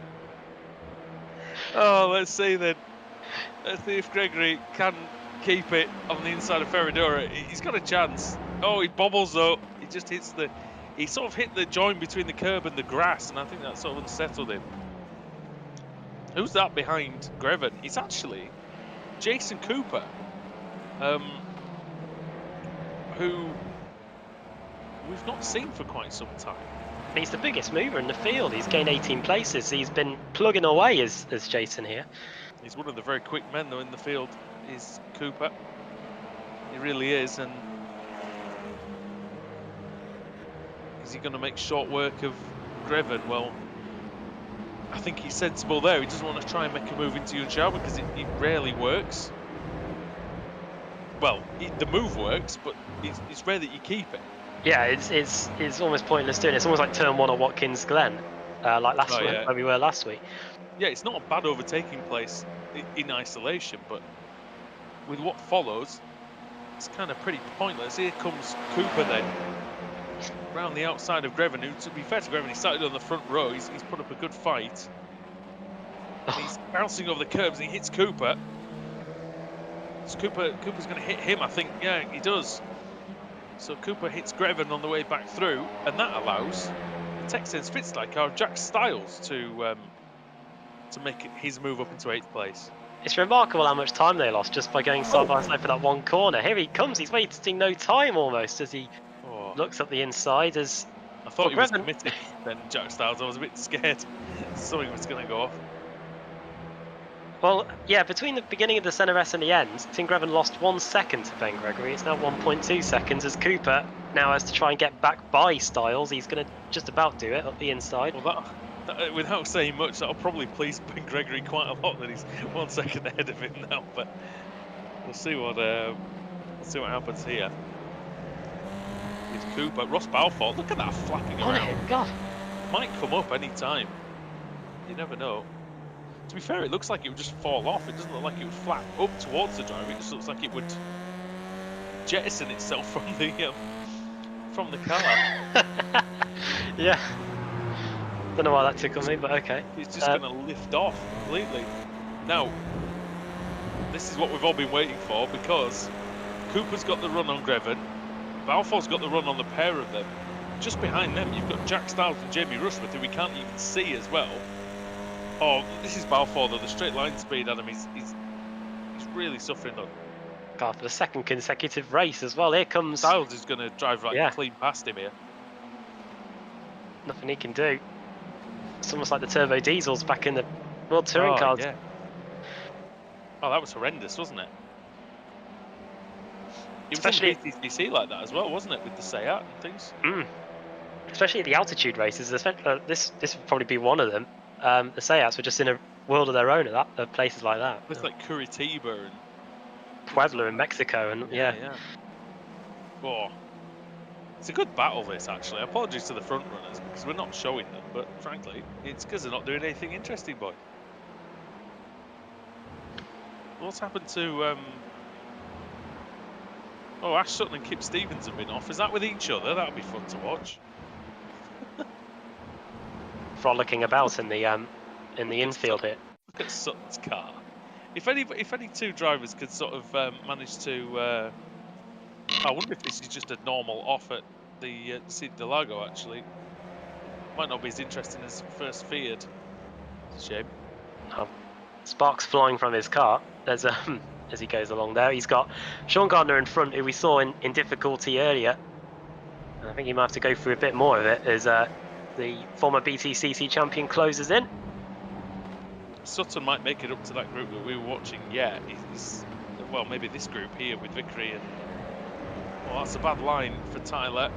Oh, let's see then. Let's see if Gregory can keep it on the inside of Ferradura. He's got a chance. Oh, he bobbles though. He just hits he sort of hit the joint between the curb and the grass, and I think that sort of unsettled him. Who's that behind Grevin? It's actually Jason Cooper, who we've not seen for quite some time. He's the biggest mover in the field. He's gained 18 places. He's been plugging away as Jason here. He's one of the very quick men though in the field, is Cooper. He really is. And is he going to make short work of Grevin? Well, I think he's sensible there. He doesn't want to try and make a move into Yunxiao because it rarely works. Well, the move works, but it's rare that you keep it. Yeah, it's almost pointless doing it. It's almost like turn 1 of Watkins Glen, like last week, where we were last week. Yeah, it's not a bad overtaking place in isolation, but with what follows, it's kind of pretty pointless. Here comes Cooper then, around the outside of Grevin, who, to be fair to Grevin, he started on the front row. He's put up a good fight. He's bouncing over the curbs and he hits Cooper. So Cooper's going to hit him, I think. Yeah, he does. So Cooper hits Grevin on the way back through, and that allows Texans Fitzdyke car Jack Styles to make his move up into 8th place. It's remarkable how much time they lost just by going side by side for that one corner. Here he comes. He's wasting no time almost as he looks up the inside. As I thought he was committed. Then Jack Styles, I was a bit scared something was going to go off. Well, yeah, between the beginning of the centre S and the end, Tim Grevin lost 1 second to Ben Gregory. It's now 1.2 seconds as Cooper now has to try and get back by Styles. He's going to just about do it up the inside. Well, that, without saying much, that'll probably please Ben Gregory quite a lot that he's 1 second ahead of him now. But we'll see what happens here. With Cooper, Ross Balfour, look at that flapping around. God, might come up any time. You never know. To be fair, it looks like it would just fall off. It doesn't look like it would flap up towards the driver. It just looks like it would jettison itself from the car. Yeah. Don't know why that tickled me, but okay. It's just going to lift off completely. Now, this is what we've all been waiting for, because Cooper's got the run on Grevin, Balfour's got the run on the pair of them. Just behind them, you've got Jack Styles and Jamie Rushworth, who we can't even see as well. Oh, this is Balfour though. The straight line speed, Adam, he's really suffering though. God, for the 2nd consecutive race as well. Here comes Styles is going to drive clean past him here. Nothing he can do. It's almost like the turbo diesels back in the World Touring cars. Yeah. Oh, that was horrendous, wasn't it? It was Especially- in BTCC like that as well, wasn't it, with the Seat and things? Especially at the altitude races. This would probably be one of them. The Seats were just in a world of their own at places like that. It's like Curitiba and Puebla in Mexico, and yeah. Oh, it's a good battle, this, actually. Apologies to the front runners because we're not showing them, but frankly, it's because they're not doing anything interesting, boy. What's happened to oh, Ash Sutton and Kip Stevens have been off. Is that with each other? That would be fun to watch. Frolicking about in the infield here. Look at Sutton's car. If any two drivers could sort of manage to, I wonder if this is just a normal off at the Interlagos. Actually, might not be as interesting as first feared. It's a shame. Sparks flying from his car. There's as he goes along there. He's got Sean Gardner in front, who we saw in difficulty earlier. And I think he might have to go through a bit more of it as the former BTCC champion closes in. Sutton might make it up to that group that we were watching. Yeah, well, maybe this group here with Vickery and. Well, that's a bad line for Tyler,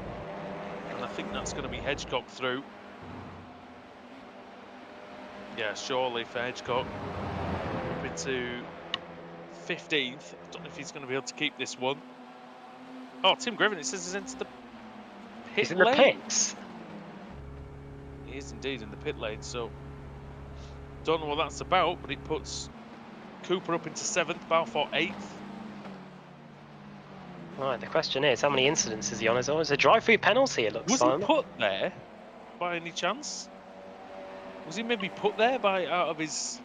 and I think that's going to be Hedgecock through. Yeah, surely for Hedgecock. Up into 15th. I don't know if he's going to be able to keep this one. Oh, Tim Griffin, it says he's into the pit He's in lane. the pits. He is indeed in the pit lane, so don't know what that's about, but it puts Cooper up into 7th, Balfour 8th. Right, the question is, how many incidents is he on? It's always a drive-through penalty, it looks Was like. he put there by any chance? Was he maybe put there by out of his...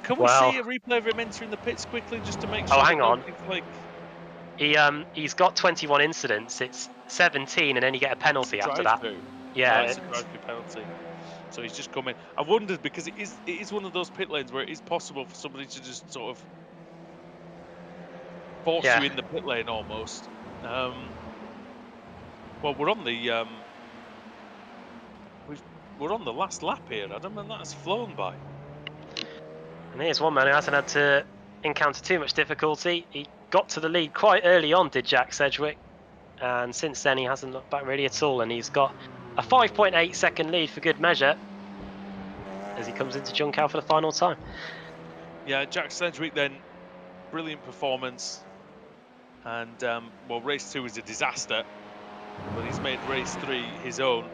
Can we see a replay of him entering the pits quickly just to make sure? Oh, hang on. Like... He's got 21 incidents. It's 17, and then you get a penalty after that. Yeah, it's a drive-through penalty. So he's just come in. I wondered because it is one of those pit lanes where it is possible for somebody to just sort of force you in the pit lane almost. Well, we're on the we're on the last lap here, Adam, and that's flown by. And here's one man who hasn't had to encounter too much difficulty. He got to the lead quite early on, did Jack Sedgwick, and since then he hasn't looked back really at all, and he's got a 5.8 second lead for good measure as he comes into Juncal for the final time. Yeah, Jack Sedgwick then, brilliant performance, and well, race 2 was a disaster, but he's made race 3 his own,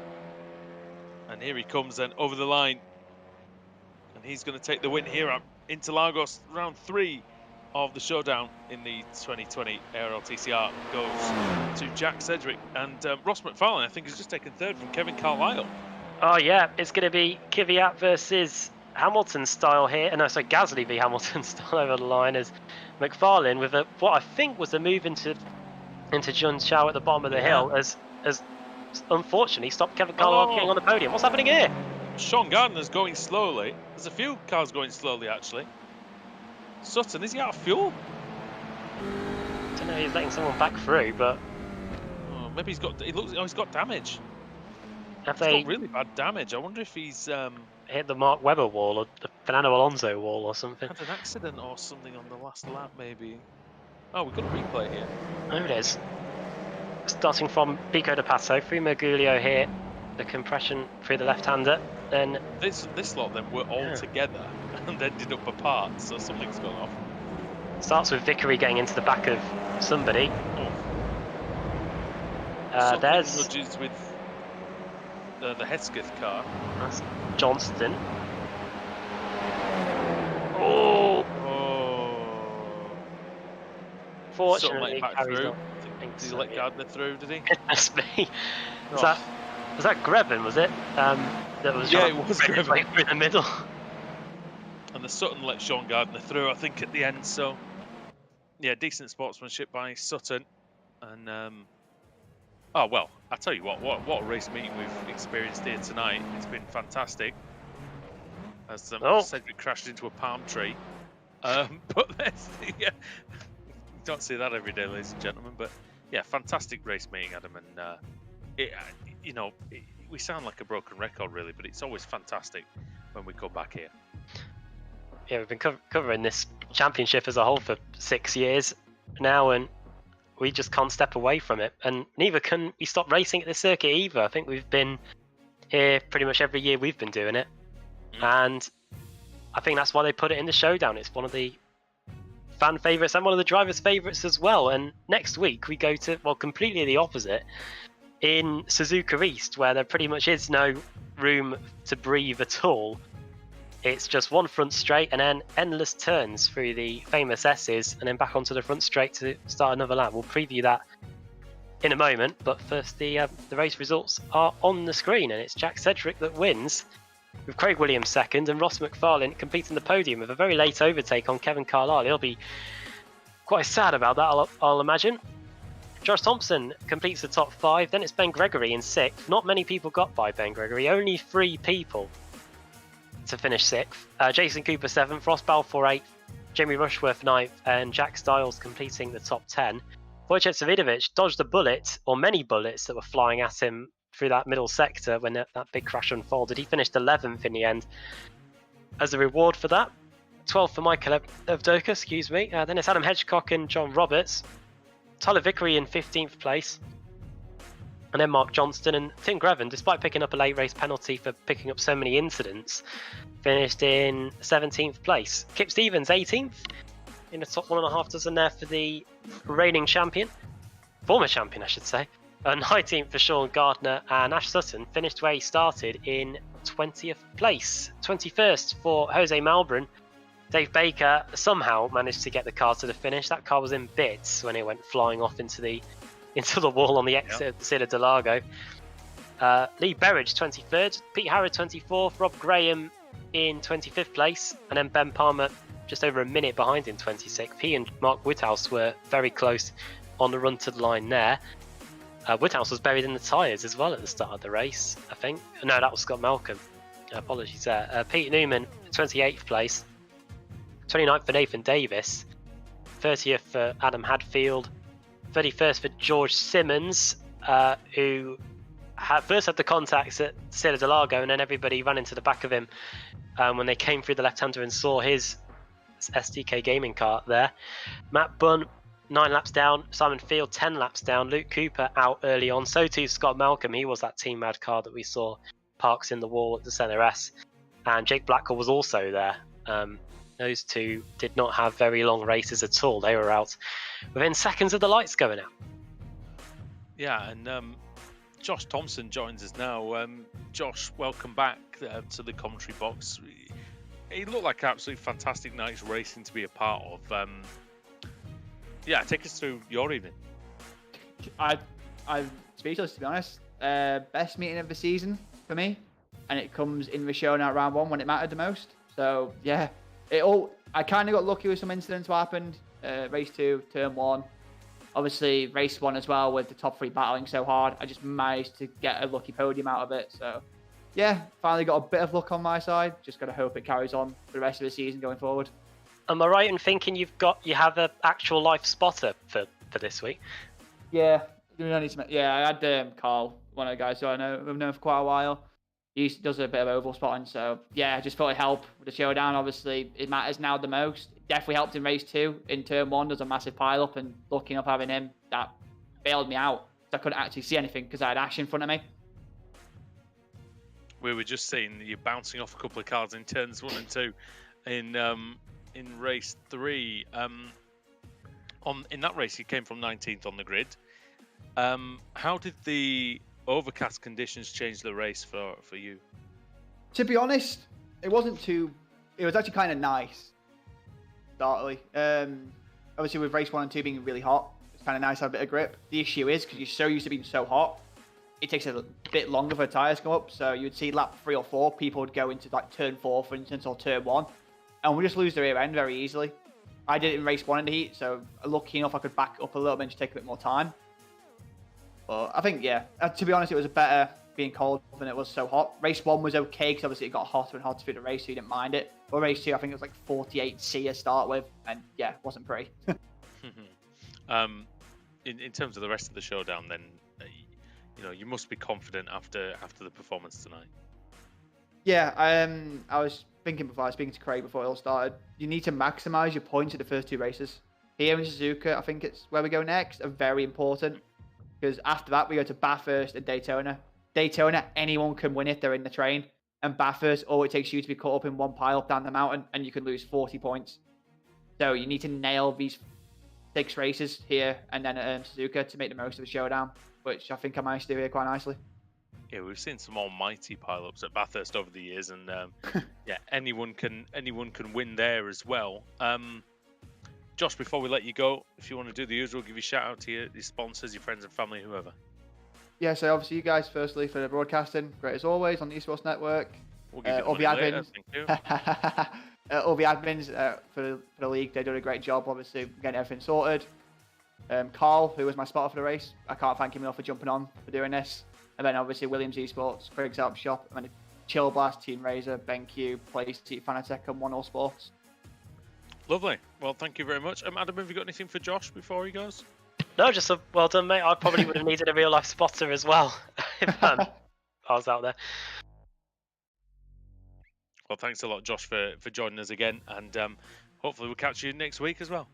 and here he comes then over the line, and he's going to take the win here at Interlagos. Round 3 of the showdown in the 2020 ARLTC goes to Jack Sedgwick, and Ross McFarlane I think has just taken 3rd from Kevin Carlisle. Oh yeah, it's going to be Kvyat versus Hamilton style here. No, sorry, Gasly v Hamilton style over the line as McFarlane with what I think was a move into Jun Chao at the bottom of the hill as unfortunately stopped Kevin Carlisle getting on the podium. What's happening here? Sean Gardner's going slowly. There's a few cars going slowly actually. Sutton, is he out of fuel? I don't know, he's letting someone back through, but maybe he's got. He's got damage. Have He's they got really bad damage? I wonder if he's hit the Mark Webber wall or the Fernando Alonso wall or something? had an accident or something on the last lap, maybe. Oh, we've got a replay here. There it is. Starting from Pico de Passo through Mergulio here, the compression through the left-hander. Then this lot then were all together and ended up apart, so something's gone off. Starts with Vickery getting into the back of somebody. There's nudges with the Hesketh car. That's Johnston. Oh! Fortunately, carries on. Did he let Gardner through? Did he? Goodness me. Was that Grevin? Was it? That was it was Grevin in the middle. And the Sutton let Sean Gardner through, I think, at the end. So, yeah, decent sportsmanship by Sutton. And oh well, I tell you what a race meeting we've experienced here tonight. It's been fantastic. As Cedric crashed into a palm tree. But there's you don't see that every day, ladies and gentlemen. But yeah, fantastic race meeting, Adam. And we sound like a broken record, really, but it's always fantastic when we come back here. Yeah, we've been covering this championship as a whole for 6 years now, and we just can't step away from it. And neither can we stop racing at the circuit either. I think we've been here pretty much every year we've been doing it, and I think that's why they put it in the Showdown. It's one of the fan favourites and one of the drivers' favourites as well. And next week we go to, well, completely the opposite, in Suzuka East, where there pretty much is no room to breathe at all. It's just one front straight and then endless turns through the famous S's and then back onto the front straight to start another lap. We'll preview that in a moment, but first the race results are on the screen, and it's Jack Cedric that wins, with Craig Williams second and Ross McFarlane completing the podium with a very late overtake on Kevin Carlisle. He'll be quite sad about that, I'll imagine. Josh Thompson completes the top 5, then it's Ben Gregory in 6th. Not many people got by Ben Gregory, only 3 people to finish 6th. Jason Cooper 7th, Ross Balfour 8th, Jamie Rushworth 9th, and Jack Stiles completing the top 10. Wojciech Savidovic dodged a bullet, or many bullets that were flying at him through that middle sector when that big crash unfolded. He finished 11th in the end as a reward for that. 12th for Michael Evdoka, then it's Adam Hedgecock and John Roberts. Tyler Vickery in 15th place. And then Mark Johnston and Tim Greven, despite picking up a late race penalty for picking up so many incidents, finished in 17th place. Kip Stevens 18th in the top 1.5 dozen there for the reigning champion, former champion I should say. 19th for Sean Gardner, and Ash Sutton finished where he started in 20th place. 21st for Jose Malbran. Dave Baker somehow managed to get the car to the finish. That car was in bits when it went flying off into the wall on the exit of the Silla de Lago. Lee Berridge 23rd, Pete Harrod 24th, Rob Graham in 25th place, and then Ben Palmer just over a minute behind in 26th. He and Mark Woodhouse were very close on the run to the line there. Woodhouse was buried in the tyres as well at the start of the race, I think. No, that was Scott Malcolm. Apologies there. Pete Newman 28th place, 29th for Nathan Davis, 30th for Adam Hadfield, 31st for George Simmons, who first had the contacts at Silla de Lago, and then everybody ran into the back of him when they came through the left-hander and saw his SDK gaming car there. Matt Bunn 9 laps down, Simon Field 10 laps down, Luke Cooper out early on, so too Scott Malcolm. He was that Team Mad car that we saw parks in the wall at the Centre S, and Jake Blackwell was also there. Those two did not have very long races at all. They were out within seconds of the lights going out. Yeah, and Josh Thompson joins us now. Josh, welcome back to the commentary box. It looked like an absolutely fantastic night's racing to be a part of. Yeah, take us through your evening. I'm speechless, to be honest. Best meeting of the season for me, and it comes in the Showdown at round 1 when it mattered the most. So yeah, I kind of got lucky with some incidents what happened. Race 2, turn 1. Obviously, race 1 as well, with the top 3 battling so hard. I just managed to get a lucky podium out of it. So yeah, finally got a bit of luck on my side. Just got to hope it carries on for the rest of the season going forward. Am I right in thinking you have an actual life spotter for this week? Yeah, I had Carl, one of the guys who I've known for quite a while. He does a bit of oval spotting, so yeah, I just thought it'd help with the Showdown. Obviously, it matters now the most. It definitely helped in race 2. In turn 1, there's a massive pile up, and lucky enough having him, that bailed me out. So I couldn't actually see anything because I had Ash in front of me. We were just seeing you bouncing off a couple of cars in turns 1 and 2 in race 3. In that race, you came from 19th on the grid. How did the overcast conditions change the race for you? To be honest, it was actually kind of nice. Startly. Obviously with race 1 and 2 being really hot, it's kind of nice to have a bit of grip. The issue is, because you're so used to being so hot, it takes a bit longer for the tyres to go up. So you would see lap 3 or 4, people would go into like turn 4, for instance, or turn 1, and we just lose the rear end very easily. I did it in race 1 in the heat, so lucky enough I could back up a little bit and just take a bit more time. But I think, yeah, to be honest, it was better being cold than it was so hot. Race 1 was okay because obviously it got hotter and hotter through the race, so you didn't mind it. But race 2, I think it was like 48C to start with, and yeah, it wasn't pretty. In terms of the rest of the Showdown, then you must be confident after the performance tonight. Yeah, I was thinking before I was speaking to Craig before it all started. You need to maximise your points at the first 2 races. Here in Suzuka, I think it's where we go next, are very important because after that we go to Bathurst and Daytona. Daytona, anyone can win it. They're in the train. And Bathurst, all it takes you to be caught up in one pile up down the mountain, and you can lose 40 points. So you need to nail these 6 races here and then at Suzuka to make the most of the showdown, which I think I managed to do here quite nicely. Yeah, we've seen some almighty pile-ups at Bathurst over the years, and yeah, anyone can win there as well. Josh, before we let you go, if you want to do the usual, give you a shout out to your sponsors, your friends and family, whoever. Yeah, so obviously you guys, firstly, for the broadcasting, great as always on the Esports Network. We'll give you all the later, admins, thank you. all the admins for the league, they did a great job, obviously, getting everything sorted. Carl, who was my spotter for the race, I can't thank him enough for jumping on for doing this. And then obviously Williams Esports, Craig's Help Shop, and then Chill Blast, Team Razor, BenQ, PlaySeat, Fanatec, and One All Sports. Lovely. Well, thank you very much. Adam, have you got anything for Josh before he goes? No, just a well done, mate. I probably would have needed a real life spotter as well if I was out there. Well, thanks a lot, Josh, for joining us again, and hopefully we'll catch you next week as well.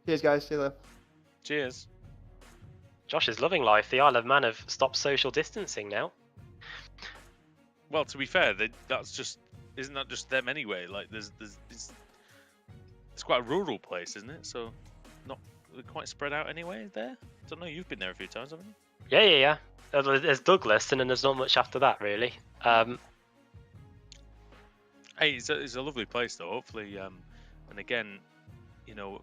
Cheers, guys. See you later. Cheers. Josh is loving life. The Isle of Man have stopped social distancing now. Well, to be fair, isn't that just them anyway? Like, it's quite a rural place, isn't it? So, not quite spread out anyway there. I don't know. You've been there a few times, haven't you? Yeah. There's Douglas, and then there's not much after that, really. Hey, it's a lovely place, though. Hopefully, and again, you know,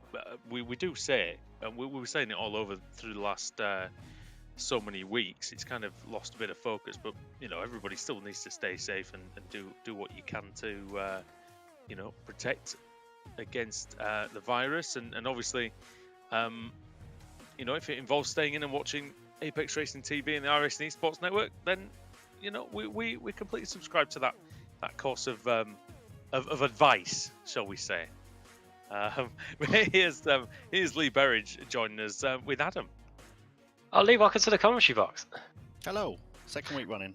we do say it, and we were saying it all over through the last so many weeks. It's kind of lost a bit of focus, but you know, everybody still needs to stay safe and do what you can to you know, protect against the virus, and obviously, you know, if it involves staying in and watching Apex Racing TV and the iRacing Esports Network, then you know, we completely subscribe to that course of advice, shall we say. Here's Lee Berridge joining us with Adam. Oh, Lee, welcome to the commentary box. Hello, second week running.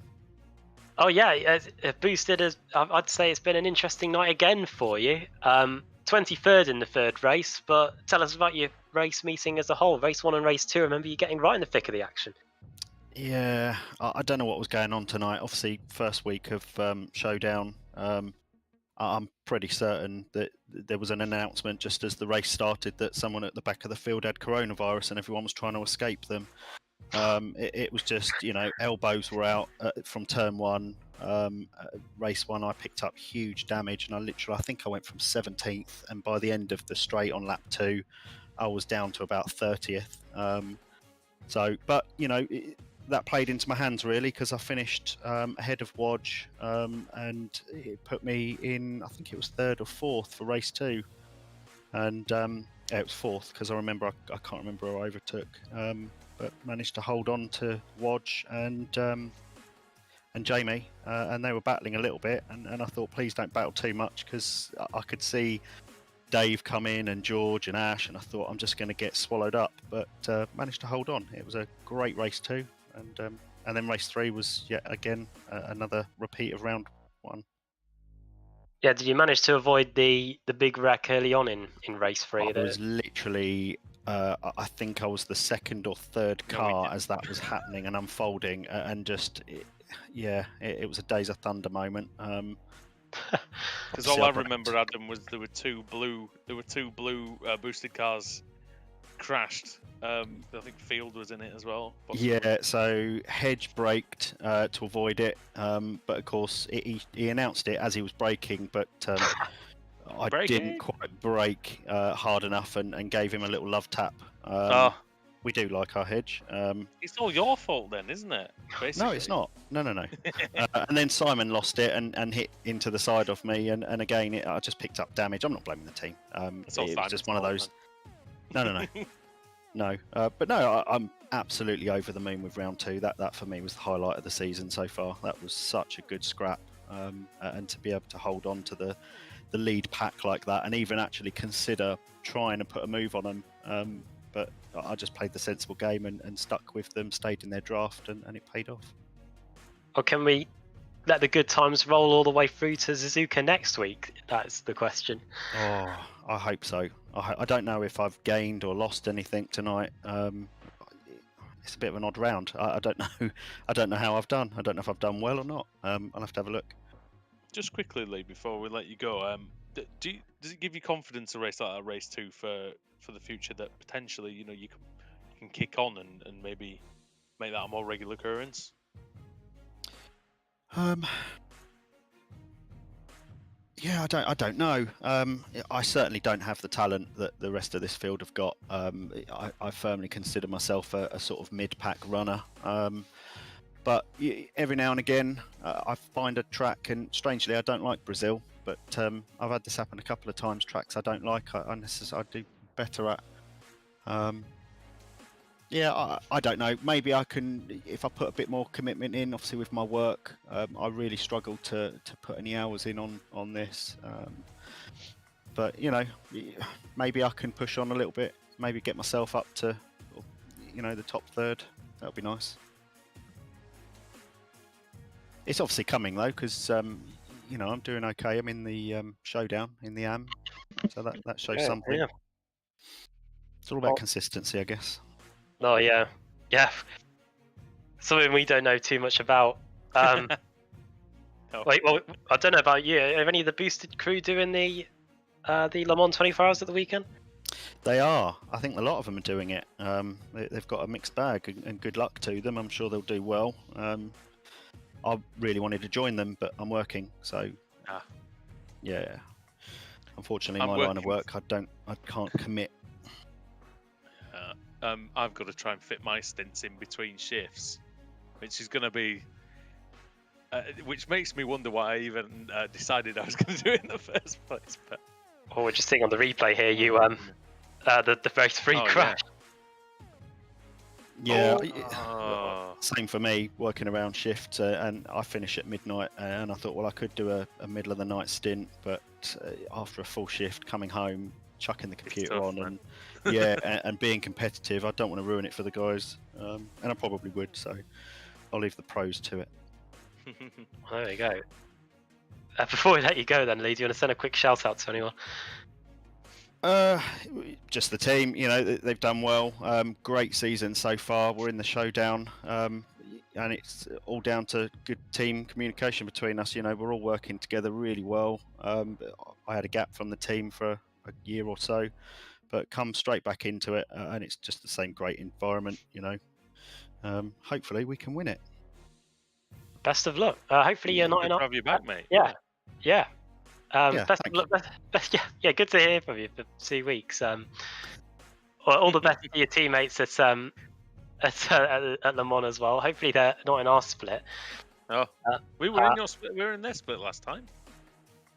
Oh yeah, it boosted. I'd say it's been an interesting night again for you. 23rd in the third race, but tell us about your race meeting as a whole. Race 1 and race 2. I remember you getting right in the thick of the action. Yeah, I don't know what was going on tonight. Obviously, first week of Showdown. I'm pretty certain that there was an announcement just as the race started that someone at the back of the field had coronavirus and everyone was trying to escape them. It was just, you know, elbows were out from turn 1. Race 1, I picked up huge damage, and I think I went from 17th, and by the end of the straight on lap 2, I was down to about 30th. But you know, that played into my hands really, because I finished ahead of Wodge, and it put me in, I think it was 3rd or 4th for race 2, and yeah, it was 4th because I can't remember who I overtook, but managed to hold on to Wodge and Jamie, and they were battling a little bit, and I thought, please don't battle too much, because I could see Dave come in and George and Ash, and I thought I'm just going to get swallowed up, but managed to hold on. It was a great race 2, and then race 3 was yet again another repeat of round 1. Yeah, did you manage to avoid the big wreck early on in race 3? I was literally, I think I was the 2nd or 3rd car as that was happening and unfolding, and just, it was a Days of Thunder moment. Because all I remember, Adam, was there were two blue boosted cars crashed. I think Field was in it as well. Possibly. Yeah, so Hedge braked to avoid it, but of course he announced it as he was braking, but I didn't quite brake hard enough and gave him a little love tap. We do like our Hedge. It's all your fault then, isn't it? Basically. No, it's not. No. And then Simon lost it and hit into the side of me, and again, I just picked up damage. I'm not blaming the team. It was just one of those. No. No, but no, I'm absolutely over the moon with round 2. That for me was the highlight of the season so far. That was such a good scrap, and to be able to hold on to the lead pack like that, and even actually consider trying to put a move on them. But I just played the sensible game and stuck with them, stayed in their draft, and it paid off. Or can we let the good times roll all the way through to Suzuka next week? That's the question. Oh, I hope so. I don't know if I've gained or lost anything tonight. It's a bit of an odd round. I don't know. I don't know how I've done. I don't know if I've done well or not. I'll have to have a look. Just quickly, Lee, before we let you go, does it give you confidence a race like that, race 2, for the future, that potentially you can kick on and maybe make that a more regular occurrence? Yeah, I don't know. I certainly don't have the talent that the rest of this field have got. I firmly consider myself a sort of mid-pack runner. But every now and again, I find a track, and strangely, I don't like Brazil. But I've had this happen a couple of times. Tracks I don't like, I do better at. Yeah, I don't know. Maybe I can, if I put a bit more commitment in. Obviously, with my work, I really struggle to put any hours in on this. But maybe I can push on a little bit. Maybe get myself up to, the top third. That would be nice. It's obviously coming though, because I'm doing okay. I'm in the Showdown in the AM, so that shows something. Yeah. It's all about consistency, I guess. Oh yeah. Something we don't know too much about. Wait, well, I don't know about you. Are any of the boosted crew doing the Le Mans 24 Hours at the weekend? They are. I think a lot of them are doing it. They've got a mixed bag, and good luck to them. I'm sure they'll do well. I really wanted to join them, but I'm working, so yeah. Unfortunately, my line of work, I can't commit. I've got to try and fit my stints in between shifts, which is going to be, which makes me wonder why I even decided I was going to do it in the first place. But we're just seeing on the replay here. You the race 3 crash. Yeah. Same for me, working around shifts, and I finish at midnight, and I thought, well, I could do a middle of the night stint, but after a full shift, coming home, chucking the computer tough, on, man. and being competitive, I don't want to ruin it for the guys, and I probably would, so I'll leave the pros to it. There you go. Before we let you go then, Lee, do you want to send a quick shout out to anyone? Just the team, they've done well. Great season so far. We're in the Showdown, and it's all down to good team communication between us. We're all working together really well. I had a gap from the team for a year or so, but come straight back into it, and it's just the same great environment. Hopefully we can win it. Best of luck. Hopefully you're not Good to have you back, mate. Yeah. Best of luck. Yeah, good to hear from you for 2 weeks. All the best to your teammates at Le Mans as well. Hopefully they're not in our split. Oh, we were in your split. We were in their split last time.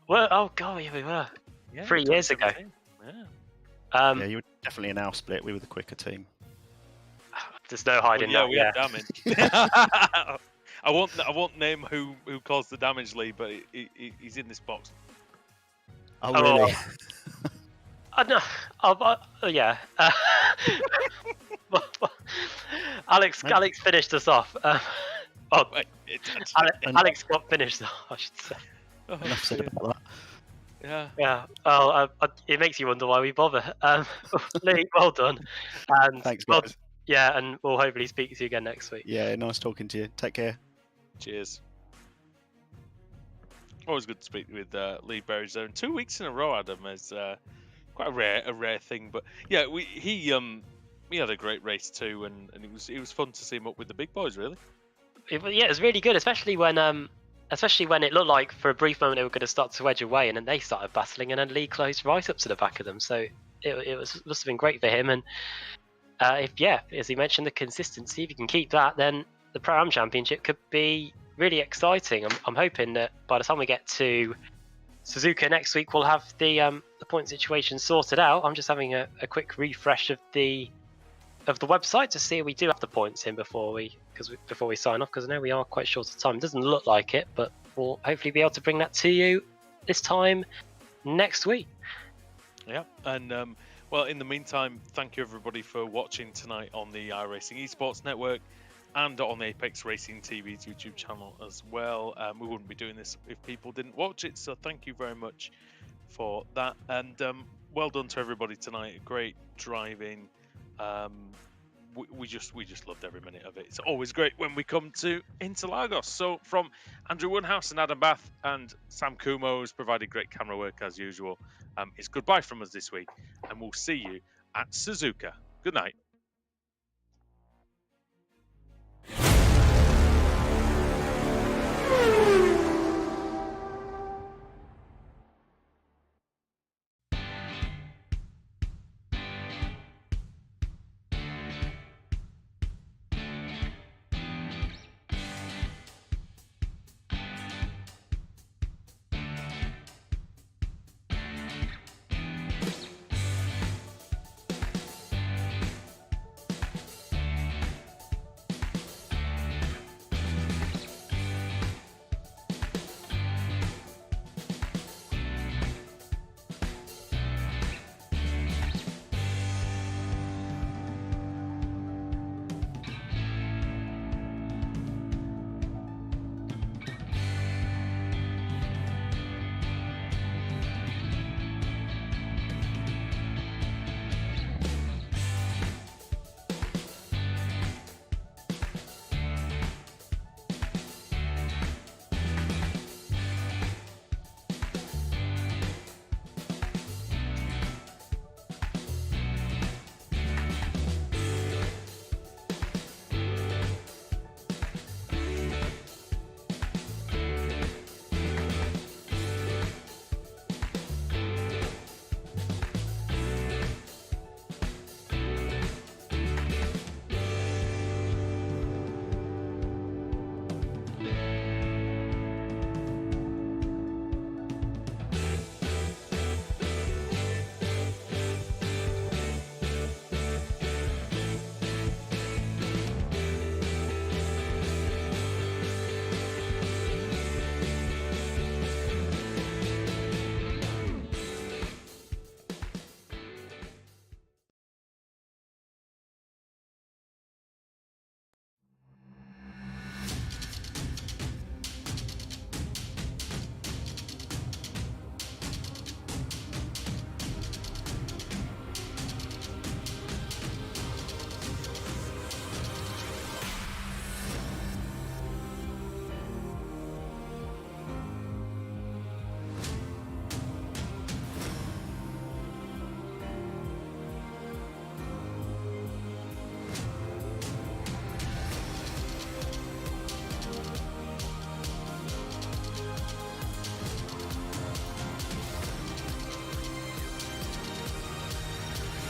Well, oh god, yeah, we were. Yeah, 3 years ago. Yeah. Yeah, you were definitely in our split. We were the quicker team. There's no hiding that. We had damage. I won't name who caused the damage, Lee, but he's in this box. Oh, really? I know. Yeah. Alex finished us off. Alex got finished off, I should say. Enough said about that. Yeah. Oh, it makes you wonder why we bother. Lee, well done. And thanks, guys. Yeah, and we'll hopefully speak to you again next week. Yeah, nice talking to you. Take care. Cheers. Always good to speak with Lee Berryzone. 2 weeks in a row, Adam, is quite a rare thing. But yeah, he had a great race too, and it was fun to see him up with the big boys. Really. It was really good, especially when it looked like for a brief moment they were going to start to edge away, and then they started battling, and then Lee closed right up to the back of them. So it must have been great for him. And as he mentioned, the consistency. If you can keep that, then the Pro-Am Championship could be really exciting. I'm hoping that by the time we get to Suzuka next week, we'll have the point situation sorted out. I'm just having a quick refresh of the website to see if we do have the points in before we sign off, because I know we are quite short of time. It doesn't look like it, but we'll hopefully be able to bring that to you this time next week. Yeah, and well, in the meantime, thank you everybody for watching tonight on the iRacing Esports Network. and on the Apex Racing TV's YouTube channel as well. We wouldn't be doing this if people didn't watch it, so thank you very much for that. And well done to everybody tonight. Great driving. We just loved every minute of it. It's always great when we come to Interlagos. So from Andrew Woodhouse and Adam Bath and Sam Kumo, who's provided great camera work as usual, it's goodbye from us this week, and we'll see you at Suzuka. Good night.